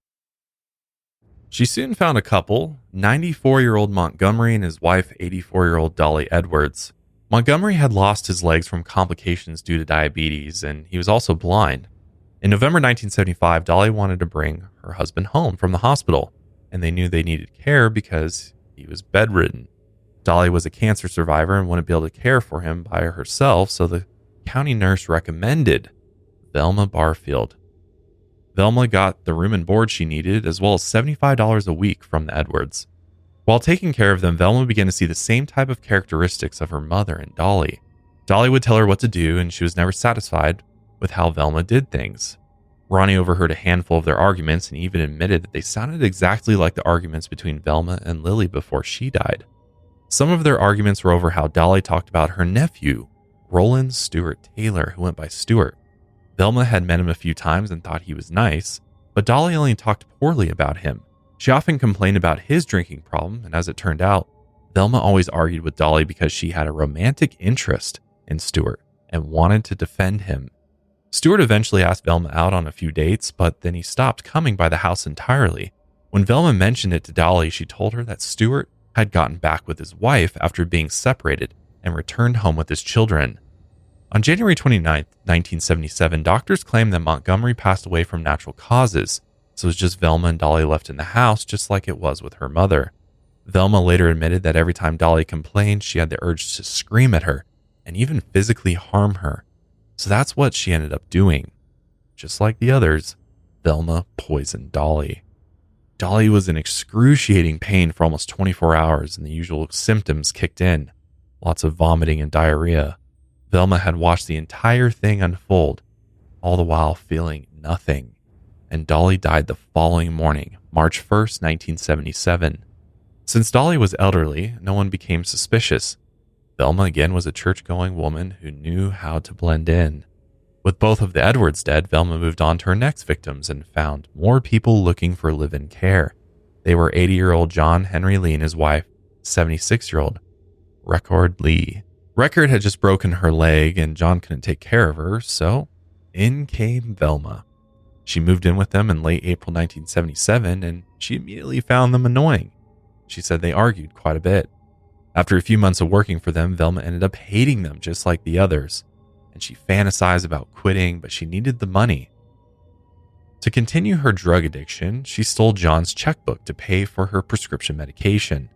She soon found a couple, 94-year-old Montgomery and his wife, 84-year-old Dolly Edwards. Montgomery had lost his legs from complications due to diabetes, and he was also blind. In November 1975, Dolly wanted to bring her husband home from the hospital, and they knew they needed care because he was bedridden. Dolly was a cancer survivor and wouldn't be able to care for him by herself, so the county nurse recommended Velma Barfield. Velma got the room and board she needed, as well as $75 a week from the Edwards. While taking care of them, Velma began to see the same type of characteristics of her mother and Dolly. Dolly would tell her what to do, and she was never satisfied with how Velma did things. Ronnie overheard a handful of their arguments and even admitted that they sounded exactly like the arguments between Velma and Lily before she died. Some of their arguments were over how Dolly talked about her nephew, Roland Stuart Taylor, who went by Stuart. Velma had met him a few times and thought he was nice, but Dolly only talked poorly about him. She often complained about his drinking problem, and as it turned out, Velma always argued with Dolly because she had a romantic interest in Stuart and wanted to defend him. Stuart eventually asked Velma out on a few dates, but then he stopped coming by the house entirely. When Velma mentioned it to Dolly, she told her that Stuart had gotten back with his wife after being separated and returned home with his children. On January 29, 1977, doctors claimed that Montgomery passed away from natural causes, so it was just Velma and Dolly left in the house, just like it was with her mother. Velma later admitted that every time Dolly complained, she had the urge to scream at her and even physically harm her. So that's what she ended up doing. Just like the others, Velma poisoned Dolly. Dolly was in excruciating pain for almost 24 hours, and the usual symptoms kicked in. Lots of vomiting and diarrhea. Velma had watched the entire thing unfold, all the while feeling nothing. And Dolly died the following morning, March 1st, 1977. Since Dolly was elderly, no one became suspicious. Velma again was a church-going woman who knew how to blend in. With both of the Edwards dead, Velma moved on to her next victims and found more people looking for live-in care. They were 80-year-old John Henry Lee and his wife, 76-year-old Record Lee. Record had just broken her leg and John couldn't take care of her, so in came Velma. She moved in with them in late April 1977 and she immediately found them annoying. She said they argued quite a bit. After a few months of working for them, Velma ended up hating them just like the others. And she fantasized about quitting, but she needed the money. To continue her drug addiction, she stole John's checkbook to pay for her prescription medication.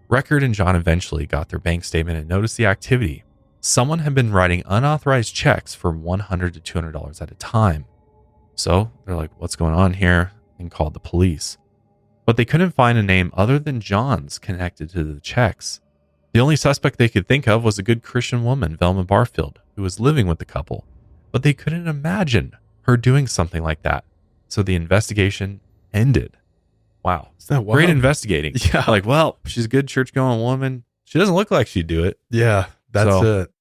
Record and John eventually got their bank statement and noticed the activity. Someone had been writing unauthorized checks for $100 to $200 at a time. So they're like, what's going on here? And called the police. But they couldn't find a name other than John's connected to the checks. The only suspect they could think of was a good Christian woman, Velma Barfield, who was living with the couple, but they couldn't imagine her doing something like that. So the investigation ended. Wow. Isn't that wild? Great investigating. Yeah. Like, well, she's a good church-going woman. She doesn't look like she'd do it. Yeah, that's it.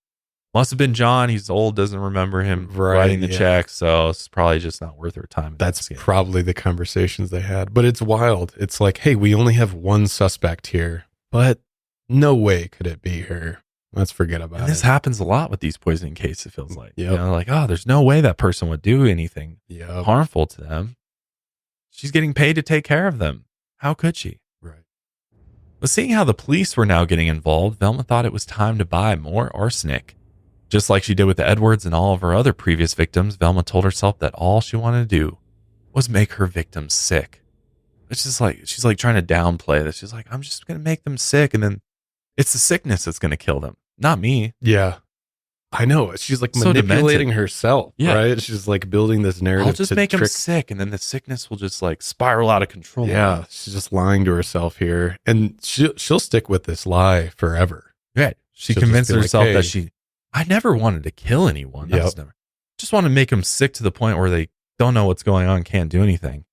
Must have been John. He's old, doesn't remember him writing the check, so it's probably just not worth her time. That's probably the conversations they had. But it's wild. It's like, hey, we only have one suspect here, but no way could it be her. Let's forget about it. This happens a lot with these poisoning cases, it feels like. Yep. You know, like, oh, there's no way that person would do anything harmful to them. She's getting paid to take care of them. How could she? Right. But seeing how the police were now getting involved, Velma thought it was time to buy more arsenic. Just like she did with the Edwards and all of her other previous victims, Velma told herself that all she wanted to do was make her victims sick. It's just like, she's like trying to downplay this. She's like, I'm just going to make them sick. And then it's the sickness that's going to kill them, not me. Yeah. I know. She's like So manipulating demented. herself, right? She's like building this narrative. I'll just make them sick. And then the sickness will just like spiral out of control. Yeah. She's just lying to herself here. And she'll stick with this lie forever. Right. She She'll convinced just be herself like, that I never wanted to kill anyone. That's never. Just want to make them sick to the point where they don't know what's going on, can't do anything.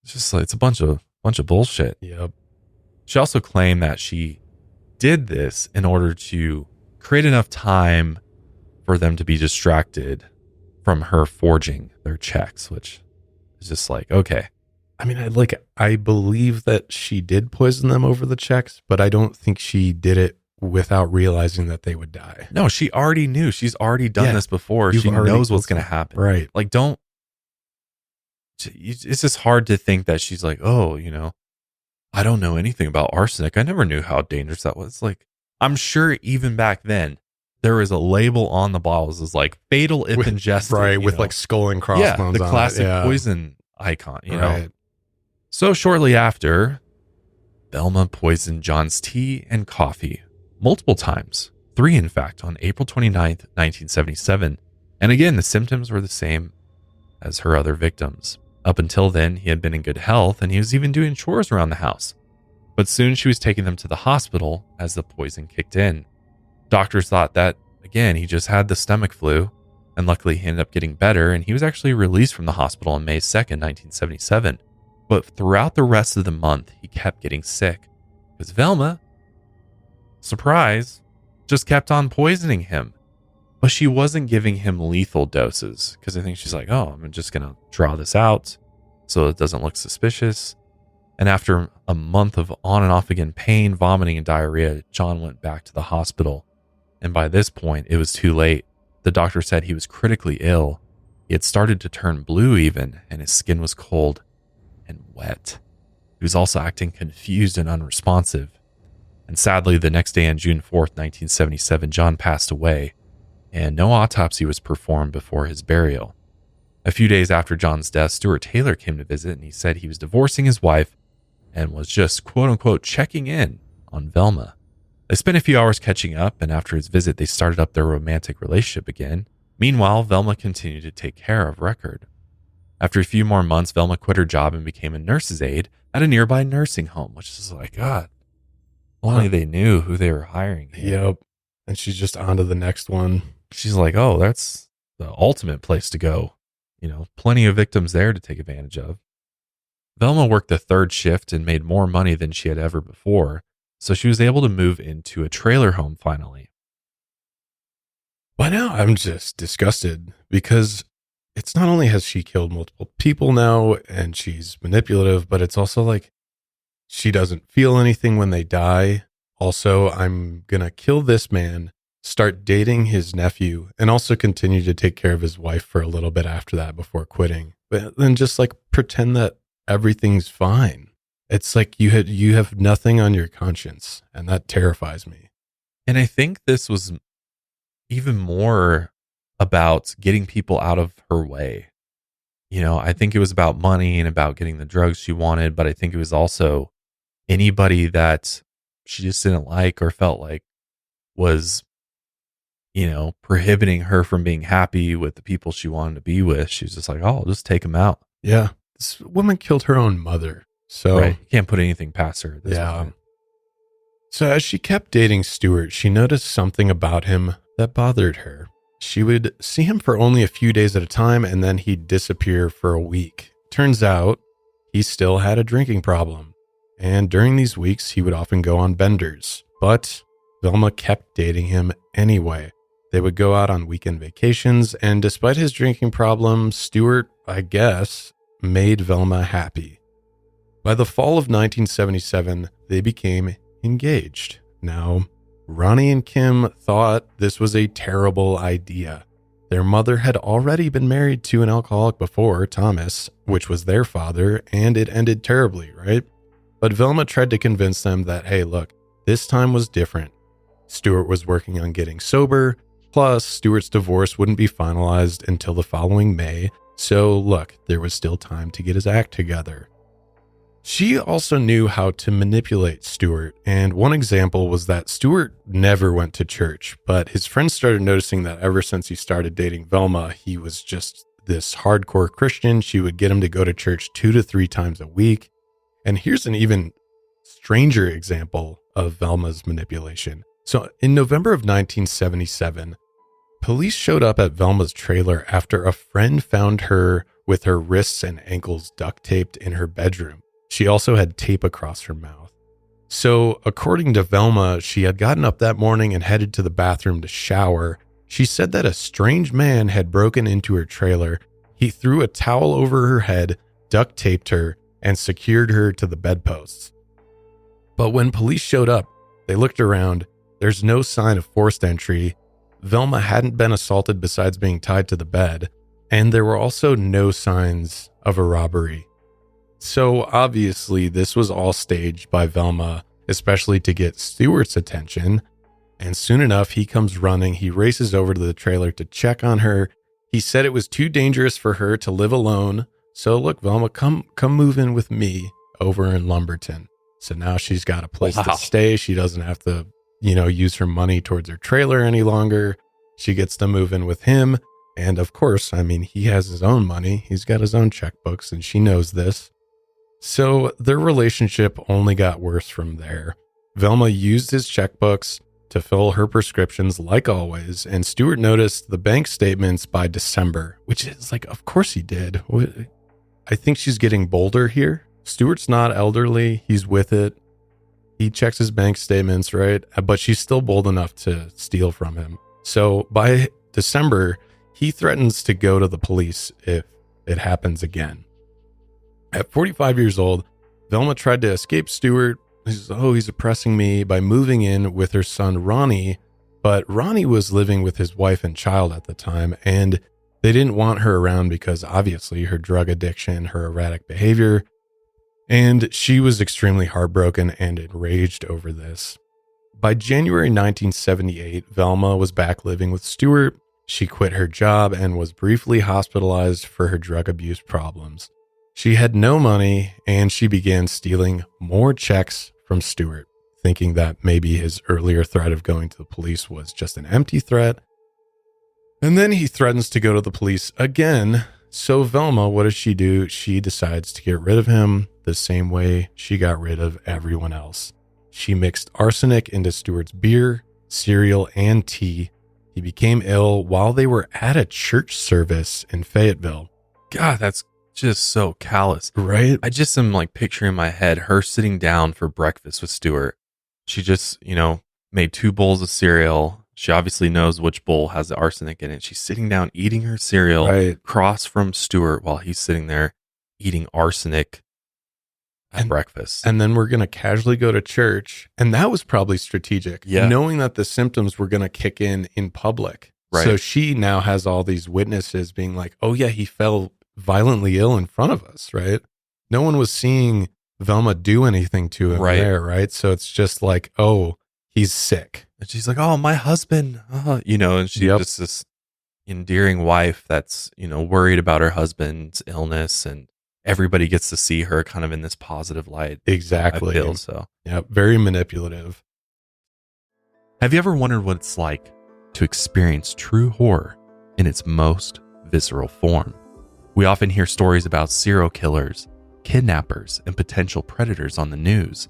It's just like, it's a bunch of bullshit. Yep. She also claimed that she did this in order to create enough time for them to be distracted from her forging their checks, which is just like, okay. I mean, I believe that she did poison them over the checks, but I don't think she did it without realizing that they would die. No, she already knew. She's already done this before. She knows what's going to happen. Right. Like, it's just hard to think that she's like, oh, you know, I don't know anything about arsenic. I never knew how dangerous that was. Like, I'm sure even back then, there was a label on the bottles that's like fatal if ingested. Right, with like skull and crossbones on it. The classic poison icon, you know. So shortly after, Velma poisoned John's tea and coffee multiple times. 3, in fact, on April 29th, 1977. And again, the symptoms were the same as her other victims. Up until then, he had been in good health and he was even doing chores around the house. But soon she was taking them to the hospital as the poison kicked in. Doctors thought that, again, he just had the stomach flu, and luckily he ended up getting better, and he was actually released from the hospital on May 2nd, 1977. But throughout the rest of the month, he kept getting sick because Velma, surprise, just kept on poisoning him. But she wasn't giving him lethal doses because I think she's like, oh, I'm just going to draw this out so it doesn't look suspicious. And after a month of on and off again pain, vomiting, and diarrhea, John went back to the hospital. And by this point, it was too late. The doctor said he was critically ill. He had started to turn blue even, and his skin was cold and wet. He was also acting confused and unresponsive. And sadly, the next day on June 4th, 1977, John passed away, and no autopsy was performed before his burial. A few days after John's death, Stuart Taylor came to visit, and he said he was divorcing his wife and was just quote-unquote checking in on Velma. They spent a few hours catching up, and after his visit, they started up their romantic relationship again. Meanwhile, Velma continued to take care of Record. After a few more months, Velma quit her job and became a nurse's aide at a nearby nursing home, which is like, God, only they knew who they were hiring. Yep. And she's just on to the next one. She's like, oh, that's the ultimate place to go. Plenty of victims there to take advantage of. Velma worked the third shift and made more money than she had ever before, so she was able to move into a trailer home finally. By now, I'm just disgusted because it's not only has she killed multiple people now and she's manipulative, but it's also like she doesn't feel anything when they die. Also, I'm going to kill this man, start dating his nephew, and also continue to take care of his wife for a little bit after that before quitting. But then just like pretend that everything's fine. It's like you have nothing on your conscience, and that terrifies me. And I think this was even more about getting people out of her way. I think it was about money and about getting the drugs she wanted, but I think it was also anybody that she just didn't like or felt like was, prohibiting her from being happy with the people she wanted to be with. She's just like, oh, I'll just take them out. Yeah. This woman killed her own mother. So right. You can't put anything past her at this point. So as she kept dating Stuart, she noticed something about him that bothered her. She would see him for only a few days at a time, and then he'd disappear for a week. Turns out he still had a drinking problem. And during these weeks, he would often go on benders. But Velma kept dating him anyway. They would go out on weekend vacations, and despite his drinking problem, Stuart, I guess, made Velma happy. By the fall of 1977, they became engaged. Now, Ronnie and Kim thought this was a terrible idea. Their mother had already been married to an alcoholic before, Thomas, which was their father, and it ended terribly, right? But Velma tried to convince them that, hey, look, this time was different. Stuart was working on getting sober, plus Stuart's divorce wouldn't be finalized until the following May, so look, there was still time to get his act together. She also knew how to manipulate Stuart, and one example was that Stuart never went to church, but his friends started noticing that ever since he started dating Velma, he was just this hardcore Christian. She would get him to go to church 2 to 3 times a week. And here's an even stranger example of Velma's manipulation. So in November of 1977, police showed up at Velma's trailer after a friend found her with her wrists and ankles duct taped in her bedroom. She also had tape across her mouth. So according to Velma, she had gotten up that morning and headed to the bathroom to shower. She said that a strange man had broken into her trailer. He threw a towel over her head, duct taped her, and secured her to the bedposts. But when police showed up, they looked around. There's no sign of forced entry. Velma hadn't been assaulted besides being tied to the bed, and there were also no signs of a robbery. So obviously this was all staged by Velma, especially to get Stuart's attention. And soon enough, he comes running. He races over to the trailer to check on her. He said it was too dangerous for her to live alone. So look, Velma, come move in with me over in Lumberton. So now she's got a place to stay. She doesn't have to, use her money towards her trailer any longer. She gets to move in with him. And of course, he has his own money. He's got his own checkbooks, and she knows this. So their relationship only got worse from there. Velma used his checkbooks to fill her prescriptions like always, and Stuart noticed the bank statements by December, which is like, of course he did. I think she's getting bolder here. Stuart's not elderly. He's with it. He checks his bank statements, right? But she's still bold enough to steal from him. So by December, he threatens to go to the police if it happens again. At 45 years old, Velma tried to escape Stuart. He's oppressing me by moving in with her son, Ronnie. But Ronnie was living with his wife and child at the time, and they didn't want her around because obviously her drug addiction, her erratic behavior, and she was extremely heartbroken and enraged over this. By January 1978, Velma was back living with Stuart. She quit her job and was briefly hospitalized for her drug abuse problems. She had no money, and she began stealing more checks from Stuart, thinking that maybe his earlier threat of going to the police was just an empty threat. And then he threatens to go to the police again, So Velma, what does she do? She decides to get rid of him the same way she got rid of everyone else. She mixed arsenic into Stuart's beer, cereal, and tea. He became ill while they were at a church service in Fayetteville. God, that's just so callous. Right? I just am like picturing in my head her sitting down for breakfast with Stuart. She just, made 2 bowls of cereal. She obviously knows which bowl has the arsenic in it. She's sitting down eating her cereal across from Stuart while he's sitting there eating arsenic at breakfast. And then we're going to casually go to church. And that was probably strategic, knowing that the symptoms were going to kick in public. Right. So she now has all these witnesses being like, oh yeah, he fell violently ill in front of us, right? No one was seeing Velma do anything to him there, right? So it's just like, oh, he's sick. And she's like, oh, my husband, and she's just this endearing wife that's, worried about her husband's illness, and everybody gets to see her kind of in this positive light. Exactly. I feel so. Yeah, very manipulative. Have you ever wondered what it's like to experience true horror in its most visceral form? We often hear stories about serial killers, kidnappers, and potential predators on the news.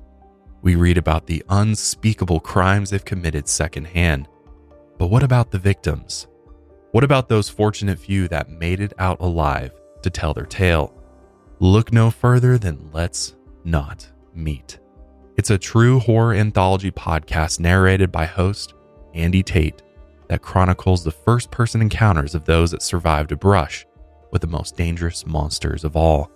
We read about the unspeakable crimes they've committed secondhand. But what about the victims? What about those fortunate few that made it out alive to tell their tale? Look no further than Let's Not Meet. It's a true horror anthology podcast narrated by host Andy Tate that chronicles the first-person encounters of those that survived a brush with the most dangerous monsters of all.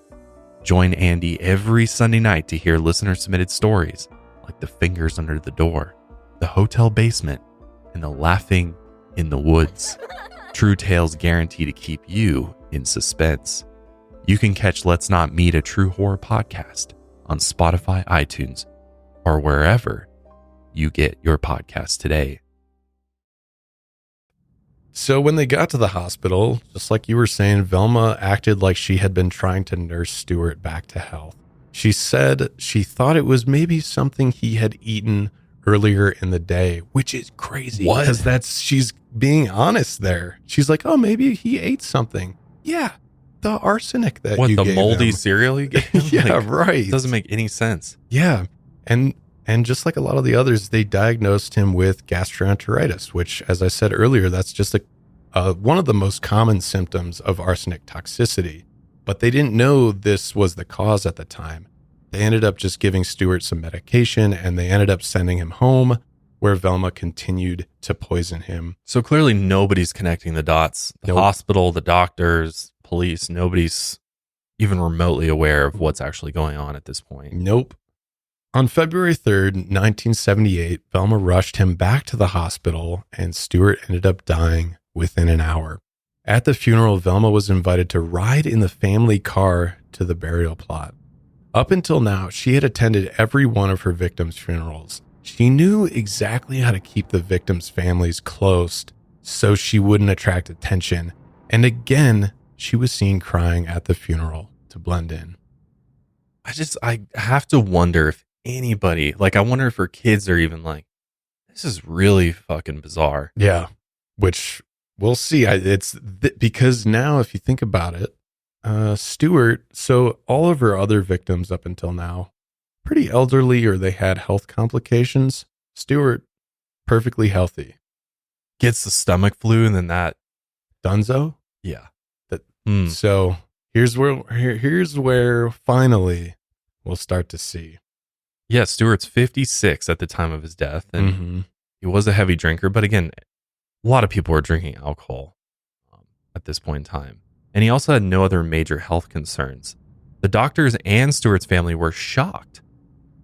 Join Andy every Sunday night to hear listener-submitted stories like the fingers under the door, the hotel basement, and the laughing in the woods. True tales guarantee to keep you in suspense. You can catch Let's Not Meet, a true horror podcast on Spotify, iTunes, or wherever you get your podcasts today. So when they got to the hospital, just like you were saying, Velma acted like she had been trying to nurse Stuart back to health. She said she thought it was maybe something he had eaten earlier in the day, which is crazy. What? Because she's being honest there. She's like, oh, maybe he ate something. Yeah, the arsenic that you gave him. What, the moldy cereal you gave him? Yeah, right. It doesn't make any sense. Yeah, and just like a lot of the others, they diagnosed him with gastroenteritis, which, as I said earlier, that's just one of the most common symptoms of arsenic toxicity. But they didn't know this was the cause at the time. They ended up just giving Stuart some medication, and they ended up sending him home, where Velma continued to poison him. So clearly nobody's connecting the dots. The hospital, the doctors, police, nobody's even remotely aware of what's actually going on at this point. Nope. On February 3rd, 1978, Velma rushed him back to the hospital, and Stuart ended up dying within an hour. At the funeral, Velma was invited to ride in the family car to the burial plot. Up until now, she had attended every one of her victims' funerals. She knew exactly how to keep the victims' families close so she wouldn't attract attention. And again, she was seen crying at the funeral to blend in. I have to wonder if anybody, I wonder if her kids are even like, this is really fucking bizarre. Yeah, which we'll see. Because now, if you think about it, Stuart, so all of her other victims up until now, pretty elderly or they had health complications. Stuart, perfectly healthy. Gets the stomach flu and then that. Dunzo? Yeah. So here's where finally we'll start to see. Yeah, Stuart's 56 at the time of his death, and he was a heavy drinker. But again, a lot of people were drinking alcohol at this point in time. And he also had no other major health concerns. The doctors and Stuart's family were shocked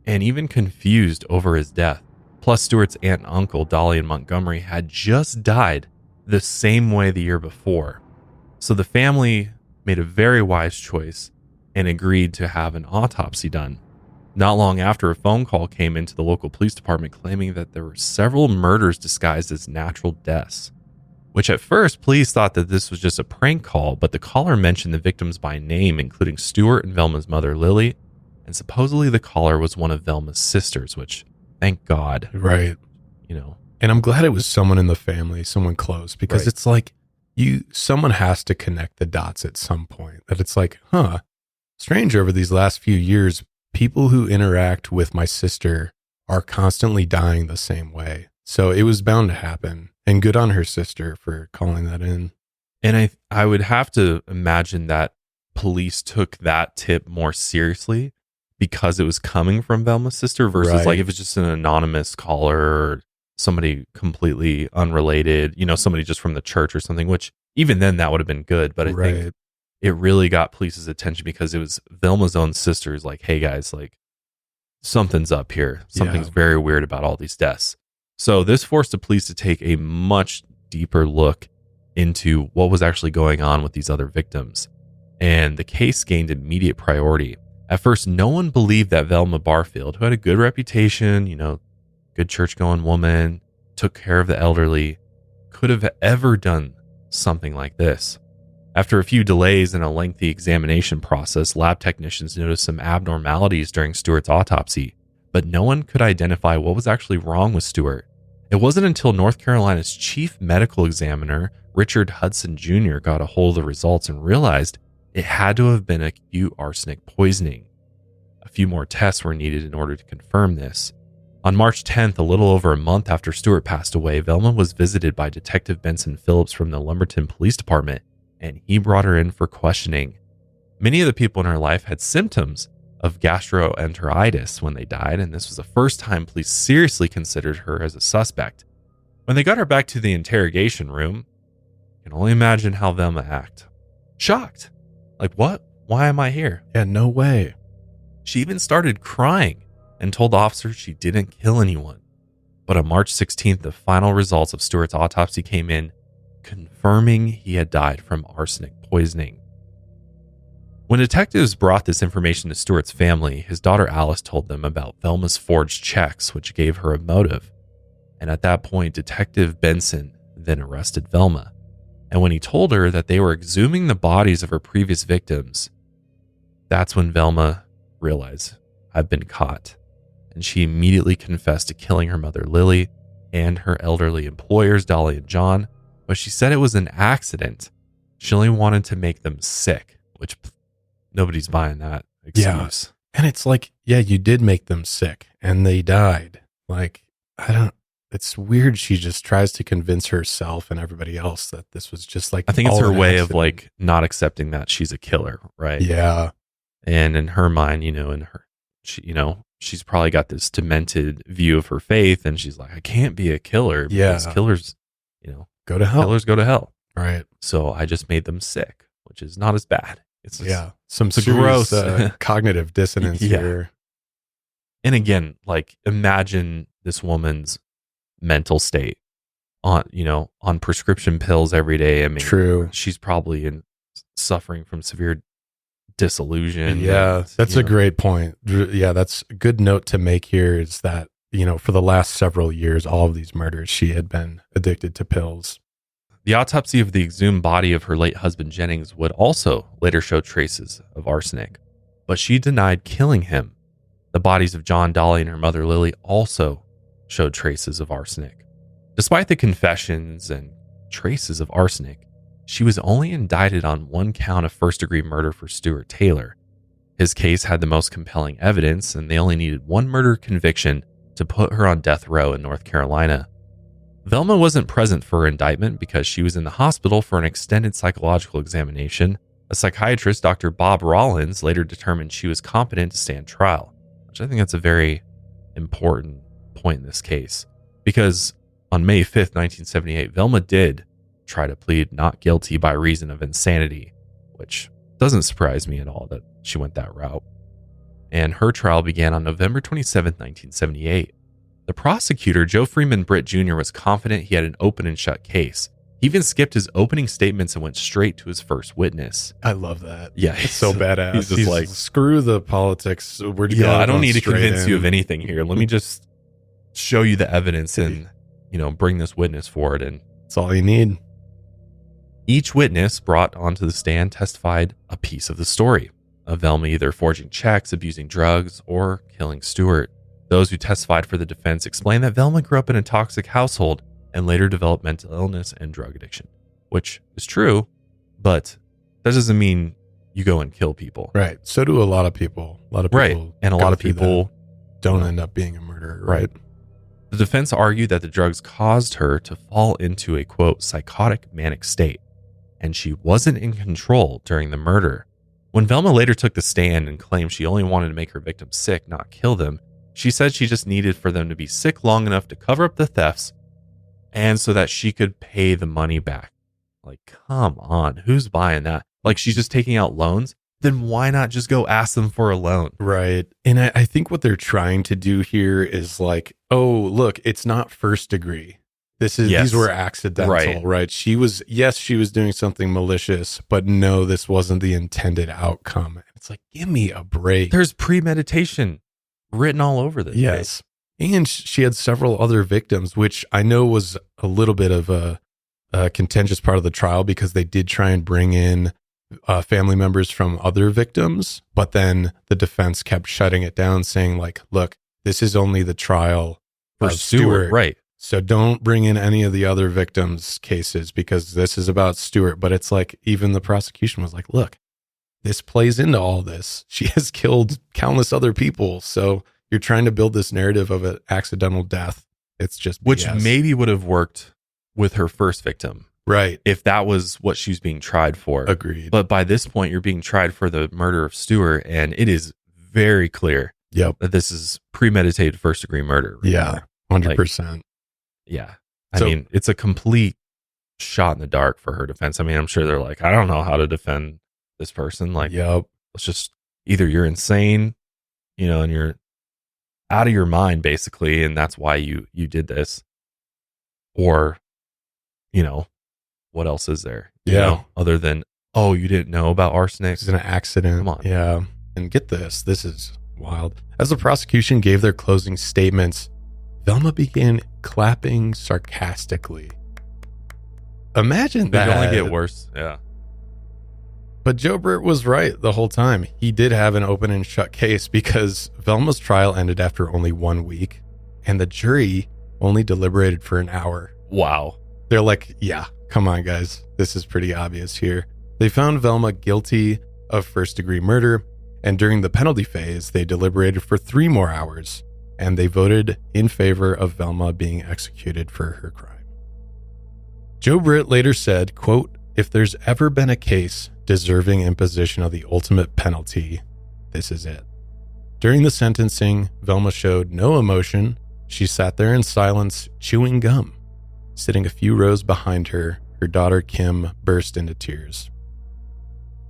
and even confused over his death. Plus, Stuart's aunt and uncle, Dolly and Montgomery, had just died the same way the year before. So the family made a very wise choice and agreed to have an autopsy done. Not long after, a phone call came into the local police department claiming that there were several murders disguised as natural deaths, which at first police thought that this was just a prank call, but the caller mentioned the victims by name, including Stuart and Velma's mother, Lily, and supposedly the caller was one of Velma's sisters, which, thank God. Right. You know. And I'm glad it was someone in the family, someone close, because it's like, someone has to connect the dots at some point, that it's like, strange, over these last few years, people who interact with my sister are constantly dying the same way. So it was bound to happen. And good on her sister for calling that in. And I would have to imagine that police took that tip more seriously because it was coming from Velma's sister versus Right. like if it's just an anonymous caller or somebody completely unrelated, somebody just from the church or something, which even then that would have been good. But I think it really got police's attention because it was Velma's own sister's like, hey guys, like something's up here. Something's very weird about all these deaths. So this forced the police to take a much deeper look into what was actually going on with these other victims. And the case gained immediate priority. At first, no one believed that Velma Barfield, who had a good reputation, good church-going woman, took care of the elderly, could have ever done something like this. After a few delays and a lengthy examination process, lab technicians noticed some abnormalities during Stuart's autopsy, but no one could identify what was actually wrong with Stuart. It wasn't until North Carolina's chief medical examiner, Richard Hudson Jr., got a hold of the results and realized it had to have been acute arsenic poisoning. A few more tests were needed in order to confirm this. On March 10th, a little over a month after Stuart passed away, Velma was visited by Detective Benson Phillips from the Lumberton Police Department, and he brought her in for questioning. Many of the people in her life had symptoms of gastroenteritis when they died, and this was the first time police seriously considered her as a suspect. When they got her back to the interrogation room, you can only imagine how Velma acted. Shocked. Like, what? Why am I here? Yeah, no way. She even started crying and told the officers she didn't kill anyone. But on March 16th, the final results of Stuart's autopsy came in, confirming he had died from arsenic poisoning. When detectives brought this information to Stuart's family, his daughter Alice told them about Velma's forged checks, which gave her a motive. And at that point, Detective Benson then arrested Velma. And when he told her that they were exhuming the bodies of her previous victims, that's when Velma realized, I've been caught. And she immediately confessed to killing her mother Lily and her elderly employers Dolly and John, but she said it was an accident. She only wanted to make them sick, which nobody's buying that excuse. And it's like, you did make them sick and they died. Like, it's weird. She just tries to convince herself and everybody else that this was just like, I think it's her way accident. of like not accepting that she's a killer, right? Yeah. And in her mind, she's probably got this demented view of her faith, and she's like, I can't be a killer because killers, Go to hell. Killers go to hell. Right. So I just made them sick, which is not as bad. It's just, some serious, gross cognitive dissonance here. And again, like imagine this woman's mental state on prescription pills every day. I mean, True. She's probably suffering from severe disillusion. Yeah, that's a great point. Yeah, that's a good note to make here is that, for the last several years, all of these murders, she had been addicted to pills. The autopsy of the exhumed body of her late husband Jennings would also later show traces of arsenic, but she denied killing him. The bodies of John, Dolly, and her mother Lily also showed traces of arsenic. Despite the confessions and traces of arsenic, she was only indicted on one count of first-degree murder for Stuart Taylor. His case had the most compelling evidence, and they only needed one murder conviction to put her on death row in North Carolina. Velma wasn't present for her indictment because she was in the hospital for an extended psychological examination. A psychiatrist, Dr. Bob Rollins, later determined she was competent to stand trial, which I think that's a very important point in this case. Because on May 5th, 1978, Velma did try to plead not guilty by reason of insanity, which doesn't surprise me at all that she went that route. And her trial began on November 27th, 1978. The prosecutor, Joe Freeman Britt Jr., was confident he had an open and shut case. He even skipped his opening statements and went straight to his first witness. I love that. Yeah. It's so badass. He's just like, screw the politics. I don't need to convince you of anything here. Let me just show you the evidence and, bring this witness forward. And that's all you need. Each witness brought onto the stand testified a piece of the story of Velma either forging checks, abusing drugs, or killing Stuart. Those who testified for the defense explained that Velma grew up in a toxic household and later developed mental illness and drug addiction. which is true, but that doesn't mean you go and kill people. Right. So do a lot of people. A lot of people. Right. And a lot of people don't end up being a murderer. Right. The defense argued that the drugs caused her to fall into a, quote, psychotic manic state, and she wasn't in control during the murder. When Velma later took the stand and claimed she only wanted to make her victims sick, not kill them, she said she just needed for them to be sick long enough to cover up the thefts and so that she could pay the money back. Like, come on, who's buying that? Like, she's just taking out loans? Then why not just go ask them for a loan? Right. And I think what they're trying to do here is like, oh, look, it's not first degree. These were accidental, right? She was doing something malicious, but no, this wasn't the intended outcome. It's like, give me a break. There's premeditation written all over this. Yes. And she had several other victims, which I know was a little bit of a contentious part of the trial because they did try and bring in family members from other victims, but then the defense kept shutting it down, saying like, look, this is only the trial for Stuart, right? So don't bring in any of the other victims' cases because this is about Stuart. But it's like, even the prosecution was like, look, this plays into all this. She has killed countless other people. So you're trying to build this narrative of an accidental death. It's just BS. Which maybe would have worked with her first victim. Right. If that was what she was being tried for. Agreed. But by this point, you're being tried for the murder of Stuart, and it is very clear that this is premeditated first degree murder. Right? Yeah, 100%. Yeah. I mean, it's a complete shot in the dark for her defense. I mean, I'm sure they're like, I don't know how to defend this person. Like, let's just, either you're insane, and you're out of your mind, basically, and that's why you did this. Or, what else is there? Other than, oh, you didn't know about arsenic? It's an accident. Come on. Yeah. And get this is wild. As the prosecution gave their closing statements, Velma began clapping sarcastically. Imagine that. It could only get worse. Yeah. But Joe Burt was right the whole time. He did have an open and shut case because Velma's trial ended after only 1 week, and the jury only deliberated for an hour. Wow. They're like, yeah, come on, guys. This is pretty obvious here. They found Velma guilty of first-degree murder, and during the penalty phase, they deliberated for 3 more hours, and they voted in favor of Velma being executed for her crime. Joe Britt later said, quote, "If there's ever been a case deserving imposition of the ultimate penalty, this is it." During the sentencing, Velma showed no emotion. She sat there in silence, chewing gum. Sitting a few rows behind her, her daughter Kim burst into tears.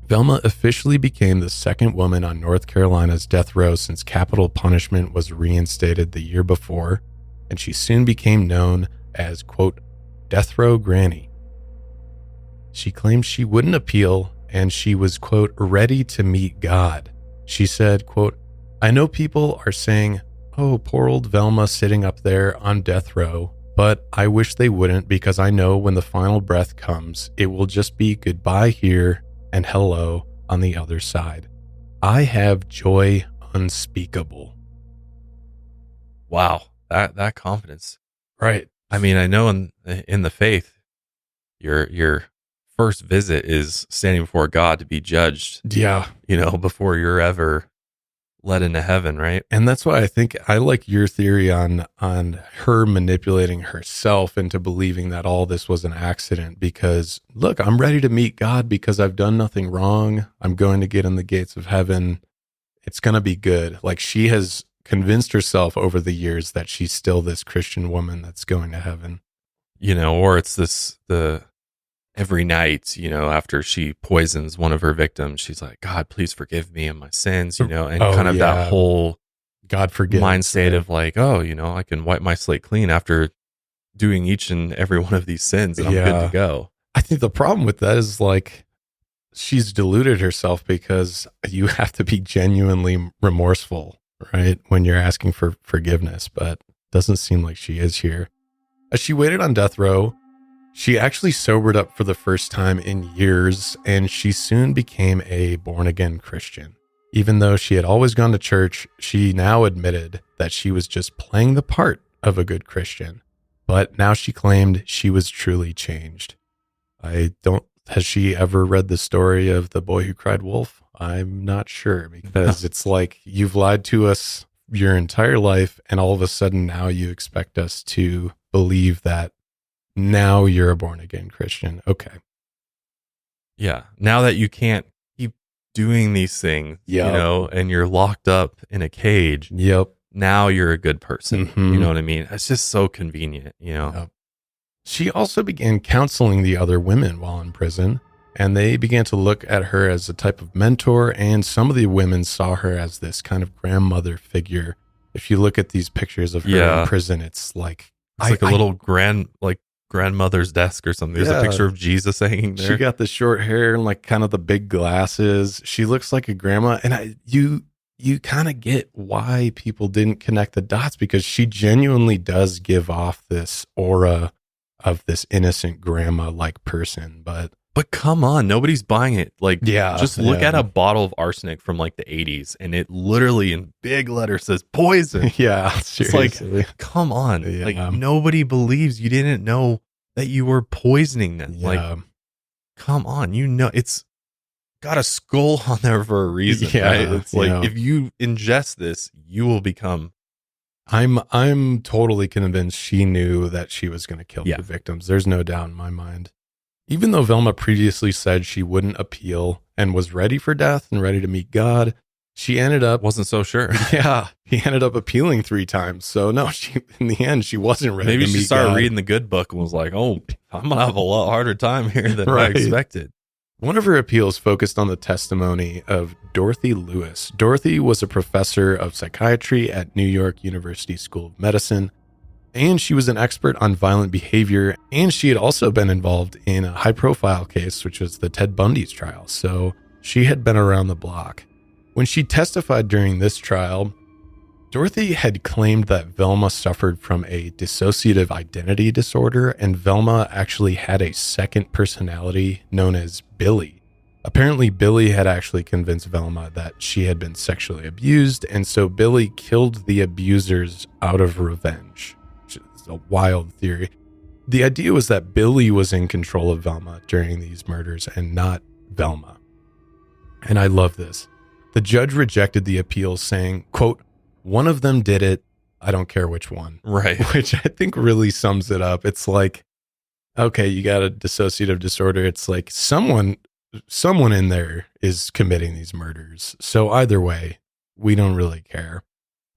Velma officially became the second woman on North Carolina's death row since capital punishment was reinstated the year before, and she soon became known as, quote, "Death Row Granny." She claimed she wouldn't appeal, and she was, quote, "ready to meet God." She said, quote, "I know people are saying, oh, poor old Velma sitting up there on death row, but I wish they wouldn't because I know when the final breath comes, it will just be goodbye here and hello on the other side. I have joy unspeakable." Wow, that confidence. Right. I mean, I know in the faith, your first visit is standing before God to be judged. Yeah. Before you're ever led into heaven, right? And that's why I think I like your theory on her manipulating herself into believing that all this was an accident because, look, I'm ready to meet God because I've done nothing wrong. I'm going to get in the gates of heaven. It's going to be good. Like, she has convinced herself over the years that she's still this Christian woman that's going to heaven. Or it's the every night, after she poisons one of her victims, she's like, God, please forgive me and my sins, and that whole God forgive mindset of like, oh, I can wipe my slate clean after doing each and every one of these sins and I'm good to go. I think the problem with that is like, she's deluded herself because you have to be genuinely remorseful, right? When you're asking for forgiveness, but doesn't seem like she is here. As she waited on death row, she actually sobered up for the first time in years, and she soon became a born-again Christian. Even though she had always gone to church, she now admitted that she was just playing the part of a good Christian. But now she claimed she was truly changed. Has she ever read the story of the boy who cried wolf? I'm not sure, because it's like, you've lied to us your entire life, and all of a sudden now you expect us to believe that now you're a born again Christian. Okay. Yeah. Now that you can't keep doing these things, Yep. you know, and you're locked up in a cage. Yep. Now you're a good person. Mhm. You know what I mean? It's just so convenient, you know? Yep. She also began counseling the other women while in prison, and they began to look at her as a type of mentor, and some of the women saw her as this kind of grandmother figure. If you look at these pictures of her in prison, it's like a little grandmother's desk or something. There's a picture of Jesus hanging there. She got the short hair and like kind of the big glasses. She looks like a grandma, and you kind of get why people didn't connect the dots, because she genuinely does give off this aura of this innocent grandma-like person. But come on, nobody's buying it. Like, just look yeah. at a bottle of arsenic from like the 80s, and it literally in big letters says poison. Yeah, seriously. It's like, come on. Yeah. Like, nobody believes you didn't know that you were poisoning them. Yeah. Like, come on, you know, it's got a skull on there for a reason, Yeah, right? It's like, yeah. if you ingest this, you will become. I'm totally convinced she knew that she was going to kill Yeah. the victims. There's no doubt in my mind. Even though Velma previously said she wouldn't appeal and was ready for death and ready to meet God, she ended up Wasn't so sure. Yeah, he ended up appealing 3 times. So no, in the end, she wasn't ready Maybe to meet she started God. reading the good book and was like, oh, I'm going to have a lot harder time here than I Right. expected. One of her appeals focused on the testimony of Dorothy Lewis. Dorothy was a professor of psychiatry at New York University School of Medicine, and she was an expert on violent behavior, and she had also been involved in a high-profile case, which was the Ted Bundy's trial. So she had been around the block. When she testified during this trial, Dorothy had claimed that Velma suffered from a dissociative identity disorder, and Velma actually had a second personality known as Billy. Apparently, Billy had actually convinced Velma that she had been sexually abused, and so Billy killed the abusers out of revenge, which is a wild theory. The idea was that Billy was in control of Velma during these murders and not Velma. And I love this. The judge rejected the appeal, saying, quote, "One of them did it. I don't care which one." Right. Which I think really sums it up. It's like, okay, you got a dissociative disorder. It's like someone in there is committing these murders. So either way, we don't really care.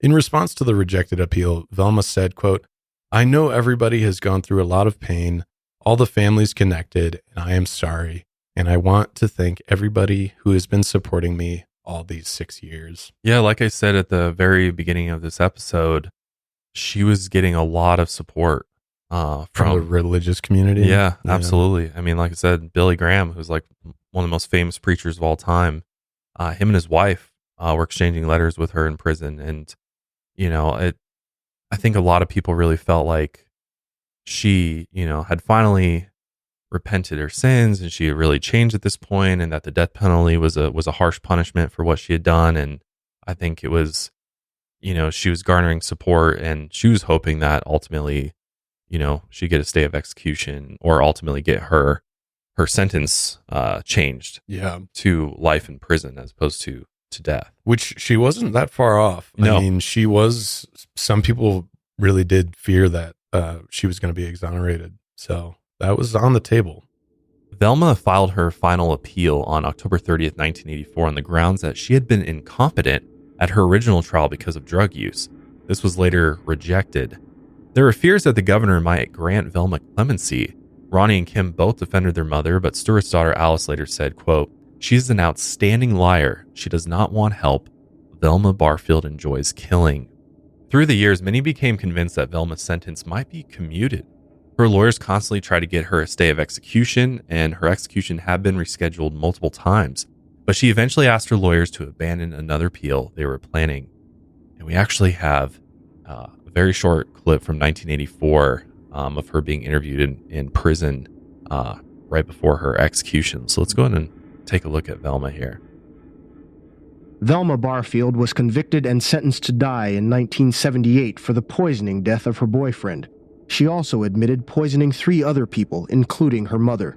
In response to the rejected appeal, Velma said, quote, "I know everybody has gone through a lot of pain, all the families connected, and I am sorry. And I want to thank everybody who has been supporting me all these 6 years." Yeah, like I said at the very beginning of this episode, she was getting a lot of support From the religious community. Yeah, absolutely. I mean, like I said, Billy Graham, who's like one of the most famous preachers of all time, him and his wife were exchanging letters with her in prison. And, you know, I think a lot of people really felt like she, you know, had finally repented her sins and she had really changed at this point, and that the death penalty was a harsh punishment for what she had done. And I think it was, you know, she was garnering support, and she was hoping that ultimately, you know, she'd get a stay of execution or ultimately get her sentence changed to life in prison as opposed to death. Which she wasn't that far off. No. I mean, some people really did fear that she was going to be exonerated. So that was on the table. Velma filed her final appeal on October 30th, 1984 on the grounds that she had been incompetent at her original trial because of drug use. This was later rejected. There were fears that the governor might grant Velma clemency. Ronnie and Kim both defended their mother, but Stuart's daughter Alice later said, quote, "She's an outstanding liar. She does not want help. Velma Barfield enjoys killing." Through the years, many became convinced that Velma's sentence might be commuted. Her lawyers constantly tried to get her a stay of execution, and her execution had been rescheduled multiple times. But she eventually asked her lawyers to abandon another appeal they were planning. And we actually have a very short clip from 1984 of her being interviewed in prison right before her execution. So let's go ahead and take a look at Velma here. Velma Barfield was convicted and sentenced to die in 1978 for the poisoning death of her boyfriend. She also admitted poisoning 3 other people, including her mother.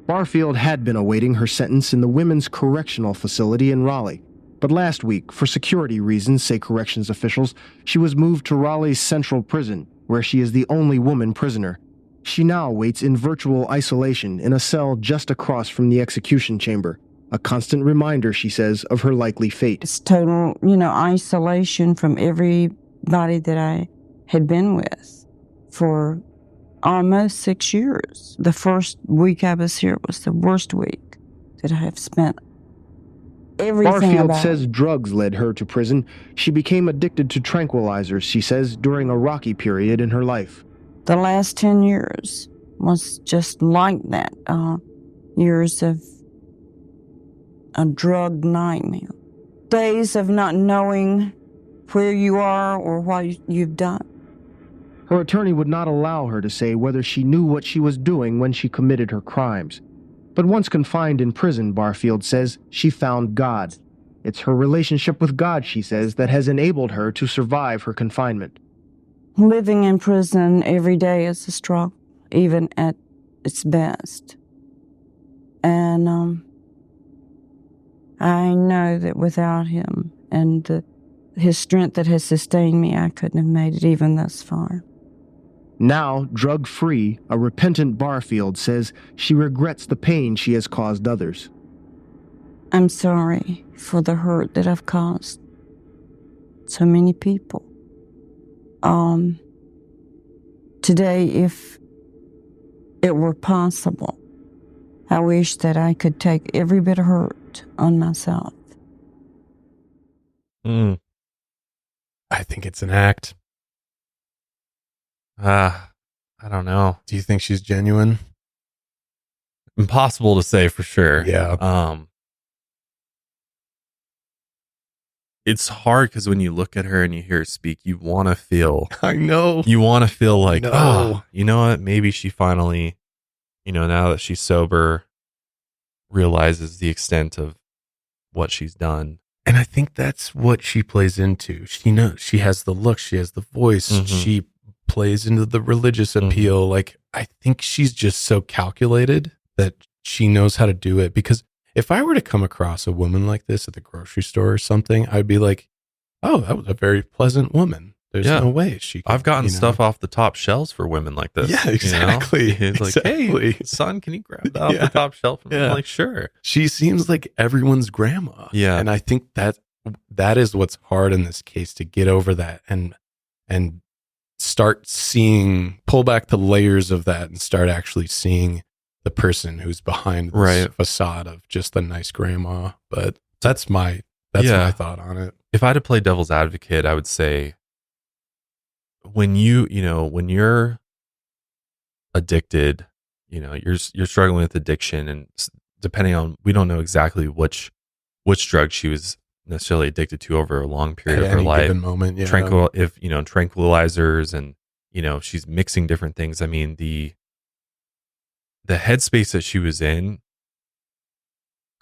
Barfield had been awaiting her sentence in the Women's Correctional Facility in Raleigh. But last week, for security reasons, say corrections officials, she was moved to Raleigh's Central Prison, where she is the only woman prisoner. She now waits in virtual isolation in a cell just across from the execution chamber. A constant reminder, she says, of her likely fate. It's total, isolation from everybody that I had been with for almost 6 years. The first week I was here was the worst week that I have spent. Everything Barfield about says drugs led her to prison. She became addicted to tranquilizers, she says, during a rocky period in her life. the last 10 years was just like that. Years of a drug nightmare. Days of not knowing where you are or what you've done. Her attorney would not allow her to say whether she knew what she was doing when she committed her crimes. But once confined in prison, Barfield says, she found God. It's her relationship with God, she says, that has enabled her to survive her confinement. Living in prison every day is a struggle, even at its best. And I know that without him and his strength that has sustained me, I couldn't have made it even thus far. Now, drug-free, a repentant Barfield says she regrets the pain she has caused others. I'm sorry for the hurt that I've caused so many people. Today, if it were possible, I wish that I could take every bit of hurt on myself. I think it's an act. I don't know. Do you think she's genuine? Impossible to say for sure. Yeah. It's hard because when you look at her and you hear her speak, you want to feel. I know. You want to feel like, No. you know what? Maybe she finally, now that she's sober, realizes the extent of what she's done. And I think that's what she plays into. She knows she has the look, she has the voice, she plays into the religious appeal. Like, I think she's just so calculated that she knows how to do it. Because if I were to come across a woman like this at the grocery store or something, I'd be like, oh, that was a very pleasant woman. There's no way she could, I've gotten stuff off the top shelves for women like this. Yeah, exactly. It's like, hey, son, can you grab that off the top shelf? And I'm like, sure. She seems like everyone's grandma. Yeah. And I think that is what's hard in this case, to get over that and start seeing, pull back the layers of that and start actually seeing the person who's behind this facade of just the nice grandma. But that's my thought on it. If I had to play devil's advocate, I would say, when you're addicted, you're struggling with addiction, and depending on, we don't know exactly which drug she was necessarily addicted to over a long period of her life. Given moment, yeah. Tranquilizers, and she's mixing different things. I mean, the headspace that she was in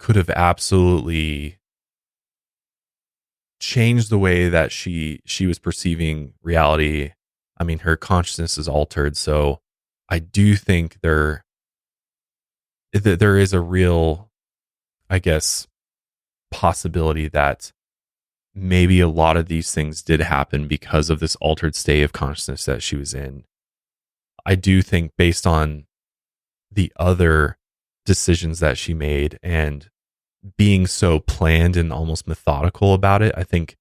could have absolutely changed the way that she was perceiving reality. I mean, her consciousness is altered. So I do think there is a real, I guess, possibility that maybe a lot of these things did happen because of this altered state of consciousness that she was in. I do think, based on the other decisions that she made and being so planned and almost methodical about it, I think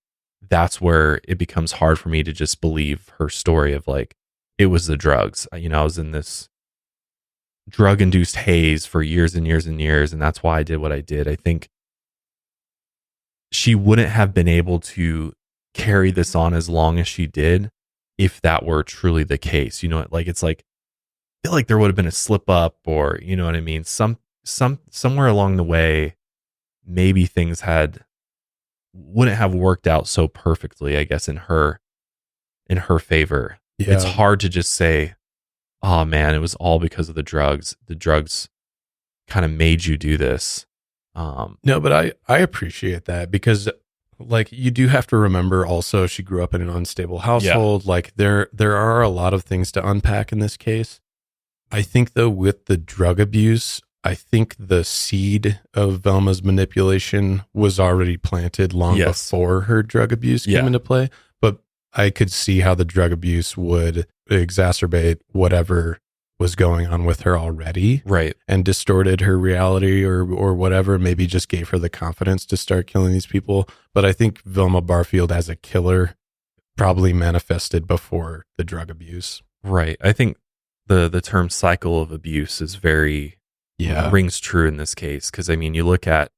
that's where it becomes hard for me to just believe her story of like, it was the drugs. I was in this drug-induced haze for years and years and years, and that's why I did what I did. I think she wouldn't have been able to carry this on as long as she did if that were truly the case. It's like, I feel like there would have been a slip up, or, you know what I mean? Somewhere along the way, maybe things wouldn't have worked out so perfectly, I guess, in her favor. Yeah. It's hard to just say, oh man, it was all because of the drugs. The drugs kind of made you do this. No, but I appreciate that, because like, you do have to remember also, she grew up in an unstable household. Like, there are a lot of things to unpack in this case. I think though, with the drug abuse, I think the seed of Velma's manipulation was already planted long before her drug abuse came into play. But I could see how the drug abuse would exacerbate whatever was going on with her already. Right. And distorted her reality or whatever, maybe just gave her the confidence to start killing these people. But I think Velma Barfield as a killer probably manifested before the drug abuse. Right. I think the term cycle of abuse is very rings true in this case. Because, I mean, you look at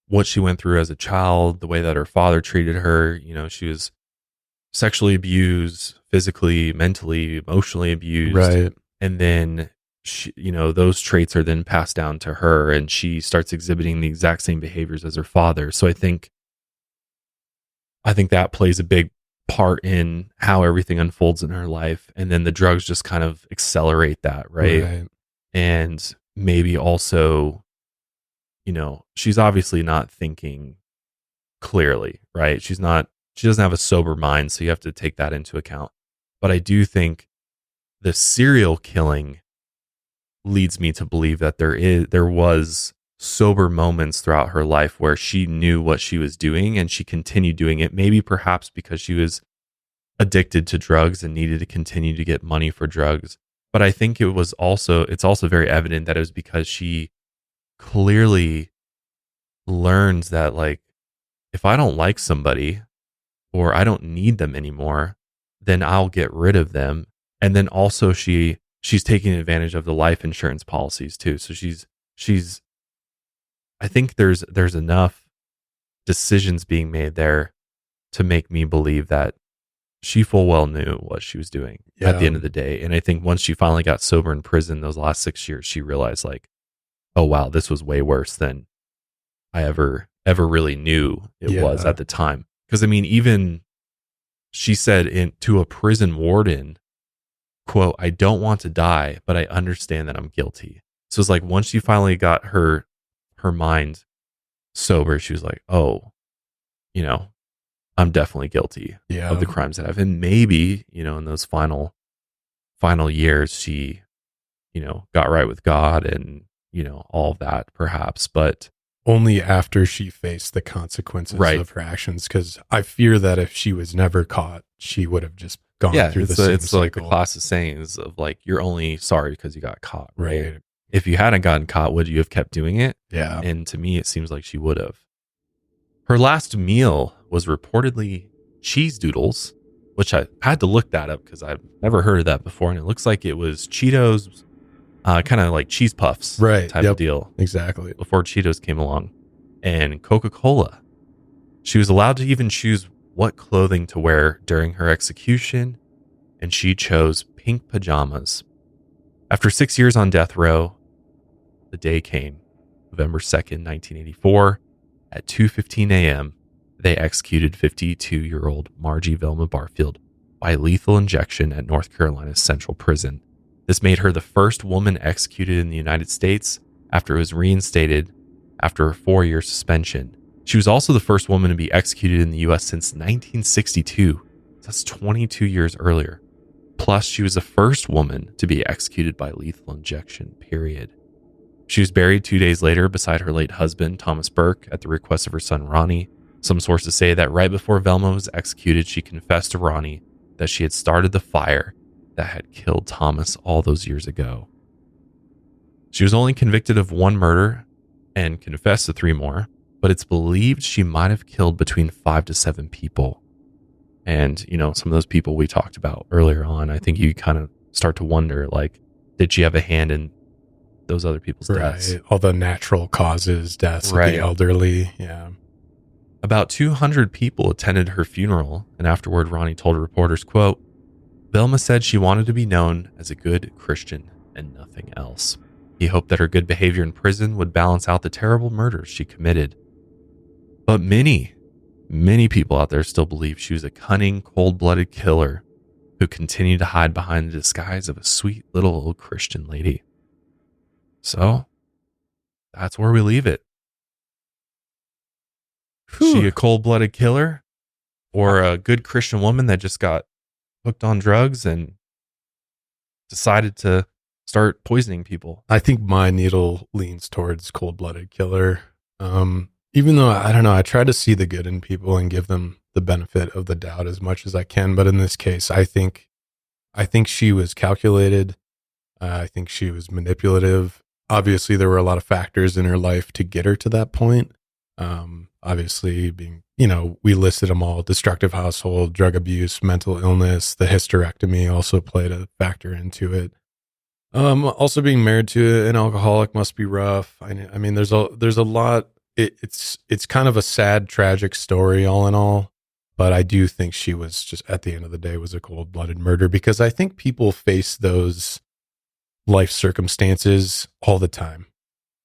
what she went through as a child, the way that her father treated her. You know, she was sexually abused, physically, mentally, emotionally abused. Right. And then, she, you know, those traits are then passed down to her, and she starts exhibiting the exact same behaviors as her father. So I think that plays a big part in how everything unfolds in her life. And then the drugs just kind of accelerate that, right? And maybe also, you know, she's obviously not thinking clearly, right? She doesn't have a sober mind, so you have to take that into account. But I do think the serial killing leads me to believe that there was sober moments throughout her life where she knew what she was doing and she continued doing it, maybe perhaps because she was addicted to drugs and needed to continue to get money for drugs. But I think it's also very evident that it was because she clearly learns that, like, if I don't like somebody or I don't need them anymore, then I'll get rid of them. And then also she's taking advantage of the life insurance policies too. So she's I think there's enough decisions being made there to make me believe that she full well knew what she was doing at the end of the day. And I think once she finally got sober in prison those last 6 years, she realized, like, oh wow, this was way worse than I ever really knew it was at the time. Because I mean, even she said to a prison warden, quote, "I don't want to die, but I understand that I'm guilty." So it's like once she finally got her mind sober, she was like, oh, you know, I'm definitely guilty of the crimes that I've, and maybe, you know, in those final years, she, you know, got right with God and, you know, all of that perhaps, but only after she faced the consequences of her actions. Because I fear that if she was never caught, she would have just gone through the same it's cycle. Like the classic sayings of, like, you're only sorry because you got caught, right? If you hadn't gotten caught, would you have kept doing it? Yeah. And to me, it seems like she would have. Her last meal was reportedly cheese doodles, which I had to look that up because I've never heard of that before. And it looks like it was Cheetos, kind of like cheese puffs type of deal. Exactly. Before Cheetos came along. And Coca-Cola. She was allowed to even choose what clothing to wear during her execution, and she chose pink pajamas. After 6 years on death row, the day came, November 2nd, 1984, at 2:15 a.m., they executed 52-year-old Margie Velma Barfield by lethal injection at North Carolina's Central Prison. This made her the first woman executed in the United States after it was reinstated after a 4-year suspension. She was also the first woman to be executed in the U.S. since 1962. That's 22 years earlier. Plus, she was the first woman to be executed by lethal injection, period. She was buried 2 days later beside her late husband, Thomas Burke, at the request of her son, Ronnie. Some sources say that right before Velma was executed, she confessed to Ronnie that she had started the fire that had killed Thomas all those years ago. She was only convicted of one murder and confessed to 3 more, but it's believed she might have killed between 5 to 7 people. And, you know, some of those people we talked about earlier on, I think you kind of start to wonder, like, did she have a hand in those other people's deaths? All the natural causes, deaths of the elderly. Yeah. About 200 people attended her funeral, and afterward, Ronnie told reporters, quote, "Velma said she wanted to be known as a good Christian and nothing else. He hoped that her good behavior in prison would balance out the terrible murders she committed." But many people out there still believe she was a cunning, cold-blooded killer who continued to hide behind the disguise of a sweet little old Christian lady. So, that's where we leave it. Is she a cold-blooded killer or a good Christian woman that just got hooked on drugs and decided to start poisoning people. I think my needle leans towards cold-blooded killer. Even though, I don't know, I try to see the good in people and give them the benefit of the doubt as much as I can. But in this case, I think she was calculated. I think she was manipulative. Obviously, there were a lot of factors in her life to get her to that point. Obviously, being, we listed them all: destructive household, drug abuse, mental illness, the hysterectomy also played a factor into it. Also being married to an alcoholic must be rough. I mean, there's a lot. It's kind of a sad, tragic story all in all. But I do think she was just, at the end of the day, was a cold-blooded murder, because I think people face those life circumstances all the time.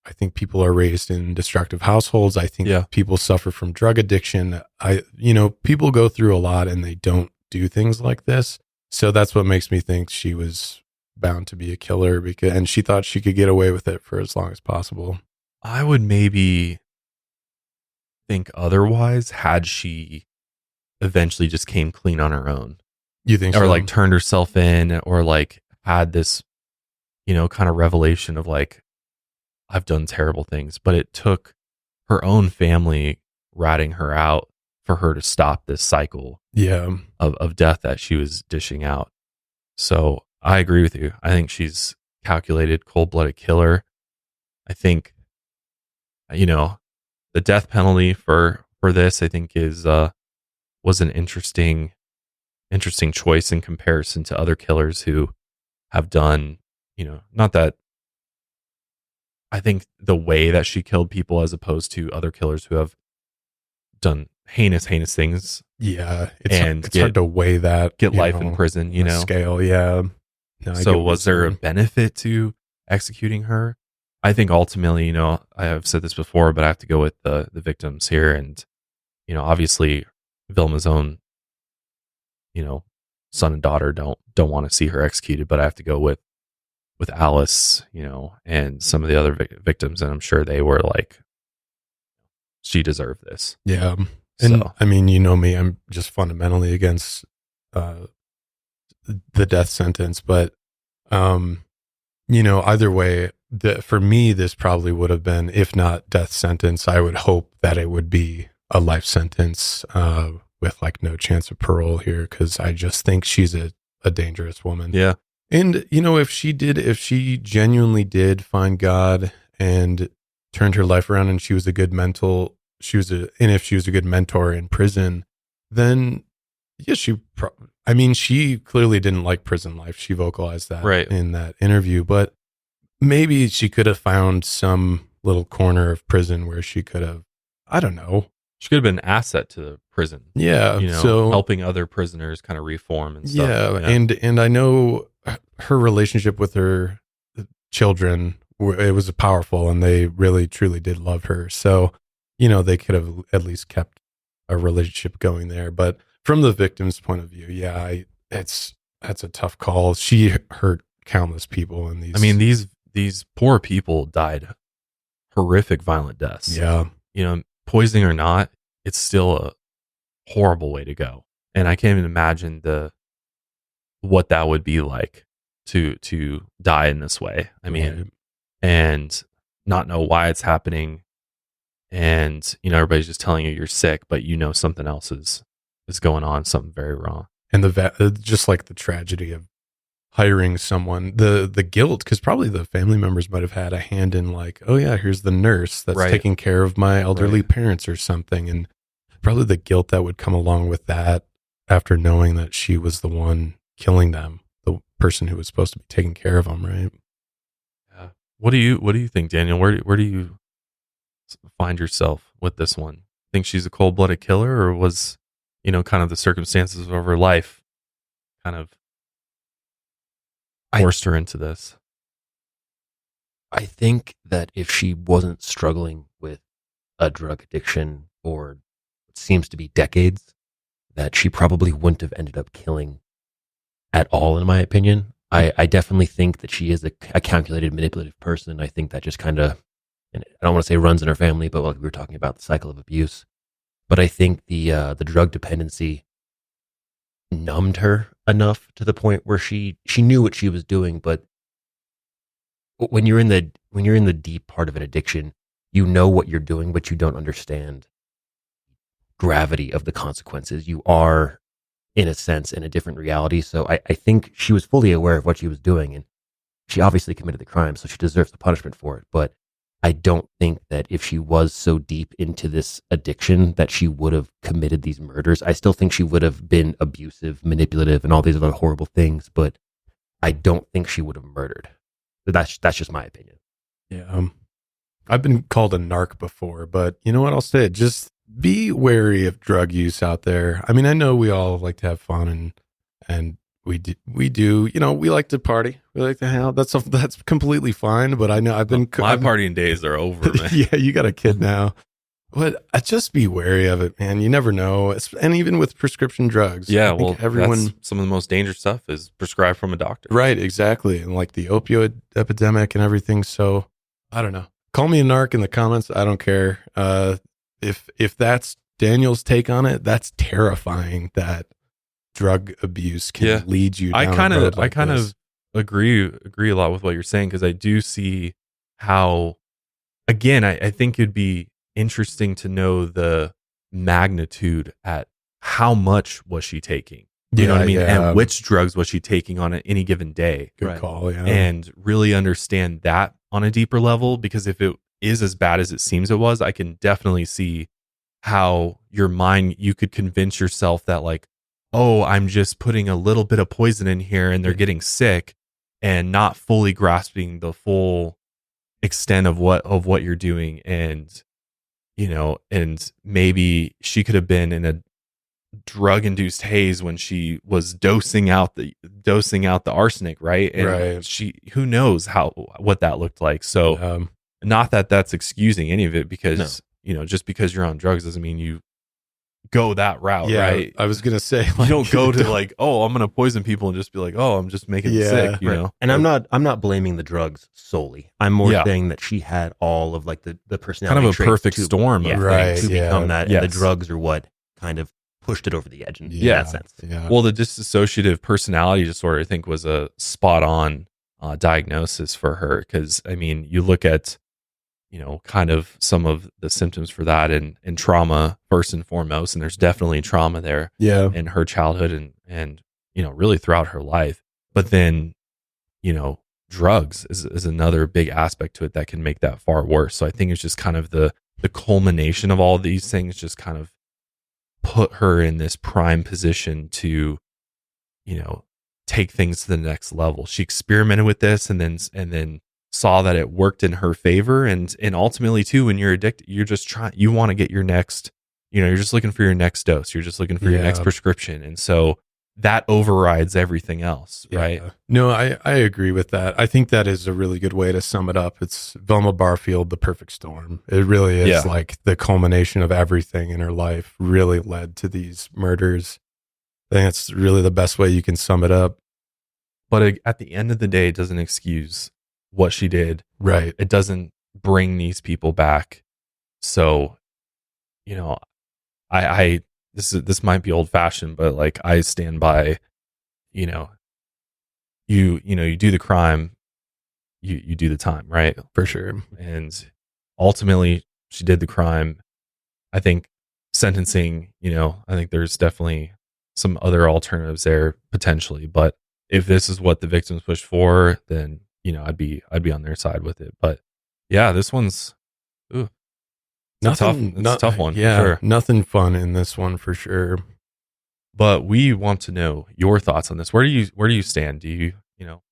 I think people are raised in destructive households. I think people suffer from drug addiction. People go through a lot and they don't do things like this. So that's what makes me think she was bound to be a killer, and she thought she could get away with it for as long as possible. I would maybe think otherwise had she eventually just came clean on her own. You think so? Or like turned herself in, or like had this, kind of revelation of like, I've done terrible things, but it took her own family ratting her out for her to stop this cycle of death that she was dishing out. So I agree with you. I think she's calculated, cold-blooded killer. I think, the death penalty for this, I think, was an interesting choice in comparison to other killers who have done, not that. I think the way that she killed people, as opposed to other killers who have done heinous things. Yeah, it's hard to weigh that. Get life in prison, scale. Yeah. No, so was there a benefit to executing her? I think ultimately, I have said this before, but I have to go with the victims here. And, obviously Vilma's own, son and daughter don't want to see her executed, but I have to go with Alice, and some of the other victims. And I'm sure they were like, she deserved this. Yeah. And I mean, me, I'm just fundamentally against the death sentence, but either way, for me, this probably would have been, if not death sentence, I would hope that it would be a life sentence with like no chance of parole here, because I just think she's a dangerous woman. Yeah. And if she genuinely did find God and turned her life around, and she was a good if she was a good mentor in prison, then yeah, she clearly didn't like prison life. She vocalized that in that interview, but maybe she could have found some little corner of prison where she could have, I don't know. She could have been an asset to the prison. Yeah. So helping other prisoners kind of reform and stuff. Yeah. And I know her relationship with her children, it was powerful, and they really, truly did love her. So, they could have at least kept a relationship going there. But from the victim's point of view, that's a tough call. She hurt countless people in these. I mean, these poor people died horrific, violent deaths. Yeah. Poisoning or not, it's still a horrible way to go. And I can't even imagine what that would be like to die in this way. I mean, and not know why it's happening. And, everybody's just telling you you're sick, but something else is going on, something very wrong. And just like the tragedy of hiring someone, the guilt, because probably the family members might have had a hand in like, oh yeah, here's the nurse that's taking care of my elderly parents or something. And probably the guilt that would come along with that after knowing that she was the one killing them, the person who was supposed to be taking care of them. Right. Yeah. What do you think, Daniel? Where do you find yourself with this one? Think she's a cold-blooded killer, or was, kind of the circumstances of her life kind of forced her into this? I think that if she wasn't struggling with a drug addiction for what seems to be decades, that she probably wouldn't have ended up killing at all, in my opinion. I definitely think that she is a calculated, manipulative person. I think that just kind of, and I don't want to say runs in her family, but like we were talking about the cycle of abuse. But I think the drug dependency numbed her enough to the point where she knew what she was doing, but when you're in the deep part of an addiction, you know what you're doing, but you don't understand gravity of the consequences. You are, in a sense, in a different reality. So I think she was fully aware of what she was doing, and she obviously committed the crime, so she deserves the punishment for it. But I don't think that if she was so deep into this addiction that she would have committed these murders. I still think she would have been abusive, manipulative, and all these other horrible things, but I don't think she would have murdered. That's just my opinion. Yeah. I've been called a narc before, but you know what I'll say? Just be wary of drug use out there. I mean, I know we all like to have fun and we do, you know, we like to party. We like to hang out. That's completely fine. But I know I've been, my partying days are over, man. Yeah, you got a kid now. But just be wary of it, man. You never know. And even with prescription drugs. Yeah, well, everyone, some of the most dangerous stuff is prescribed from a doctor. Right, exactly. And like the opioid epidemic and everything. So I don't know. Call me a narc in the comments. I don't care. If that's Daniel's take on it, that's terrifying that drug abuse can lead you down I kind of agree a lot with what you're saying, because I do see how, again, I think it'd be interesting to know the magnitude at how much was she taking. You know what I mean? Yeah. And which drugs was she taking on any given day? Good call, yeah. And really understand that on a deeper level, because if it is as bad as it seems it was, I can definitely see how your mind, you could convince yourself that like, oh, I'm just putting a little bit of poison in here and they're getting sick, and not fully grasping the full extent of what you're doing. And, you know, and maybe she could have been in a drug induced haze when she was dosing out the arsenic, right? And who knows what that looked like. So not that that's excusing any of it, because you know, just because you're on drugs doesn't mean you go that route, right? I was gonna say, like, you don't go to like, oh, I'm gonna poison people and just be like, oh, I'm just making them sick, you know. And I'm not blaming the drugs solely. I'm more saying that she had all of like the personality, kind of a perfect storm, to become that. And the drugs are what kind of pushed it over the edge in that sense. Yeah. Well, the dissociative personality disorder, I think, was a spot on diagnosis for her, because I mean, you look at, you know, kind of some of the symptoms for that and trauma first and foremost. And there's definitely trauma there in her childhood and, you know, really throughout her life. But then, you know, drugs is another big aspect to it that can make that far worse. So I think it's just kind of the culmination of all these things just kind of put her in this prime position to, you know, take things to the next level. She experimented with this and then saw that it worked in her favor. And ultimately too, when you're addicted, you're just you want to get your next, you know, you're just looking for your next dose. You're just looking for your next prescription. And so that overrides everything else. Right. No, I agree with that. I think that is a really good way to sum it up. It's Velma Barfield, the perfect storm. It really is like the culmination of everything in her life really led to these murders. I think that's really the best way you can sum it up. But at the end of the day, it doesn't excuse what she did. Right. It doesn't bring these people back. So, you know, this might be old fashioned, but like I stand by, you know, you do the crime, you do the time, right? For sure. And ultimately she did the crime. I think sentencing, you know, I think there's definitely some other alternatives there potentially, but if this is what the victims pushed for, then, you know, I'd be on their side with it. But yeah, this one's it's a tough one. Yeah, for sure. Nothing fun in this one for sure. But we want to know your thoughts on this. Where do you stand? Do you know,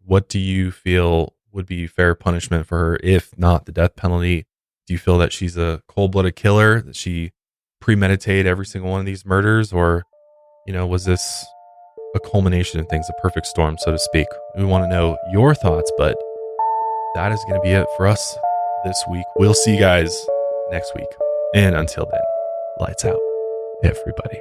what do you feel would be fair punishment for her, if not the death penalty? Do you feel that she's a cold-blooded killer, that she premeditated every single one of these murders, or, you know, was this a culmination of things, a perfect storm, so to speak? We want to know your thoughts, but that is going to be it for us this week. We'll see you guys next week. And until then, lights out, everybody.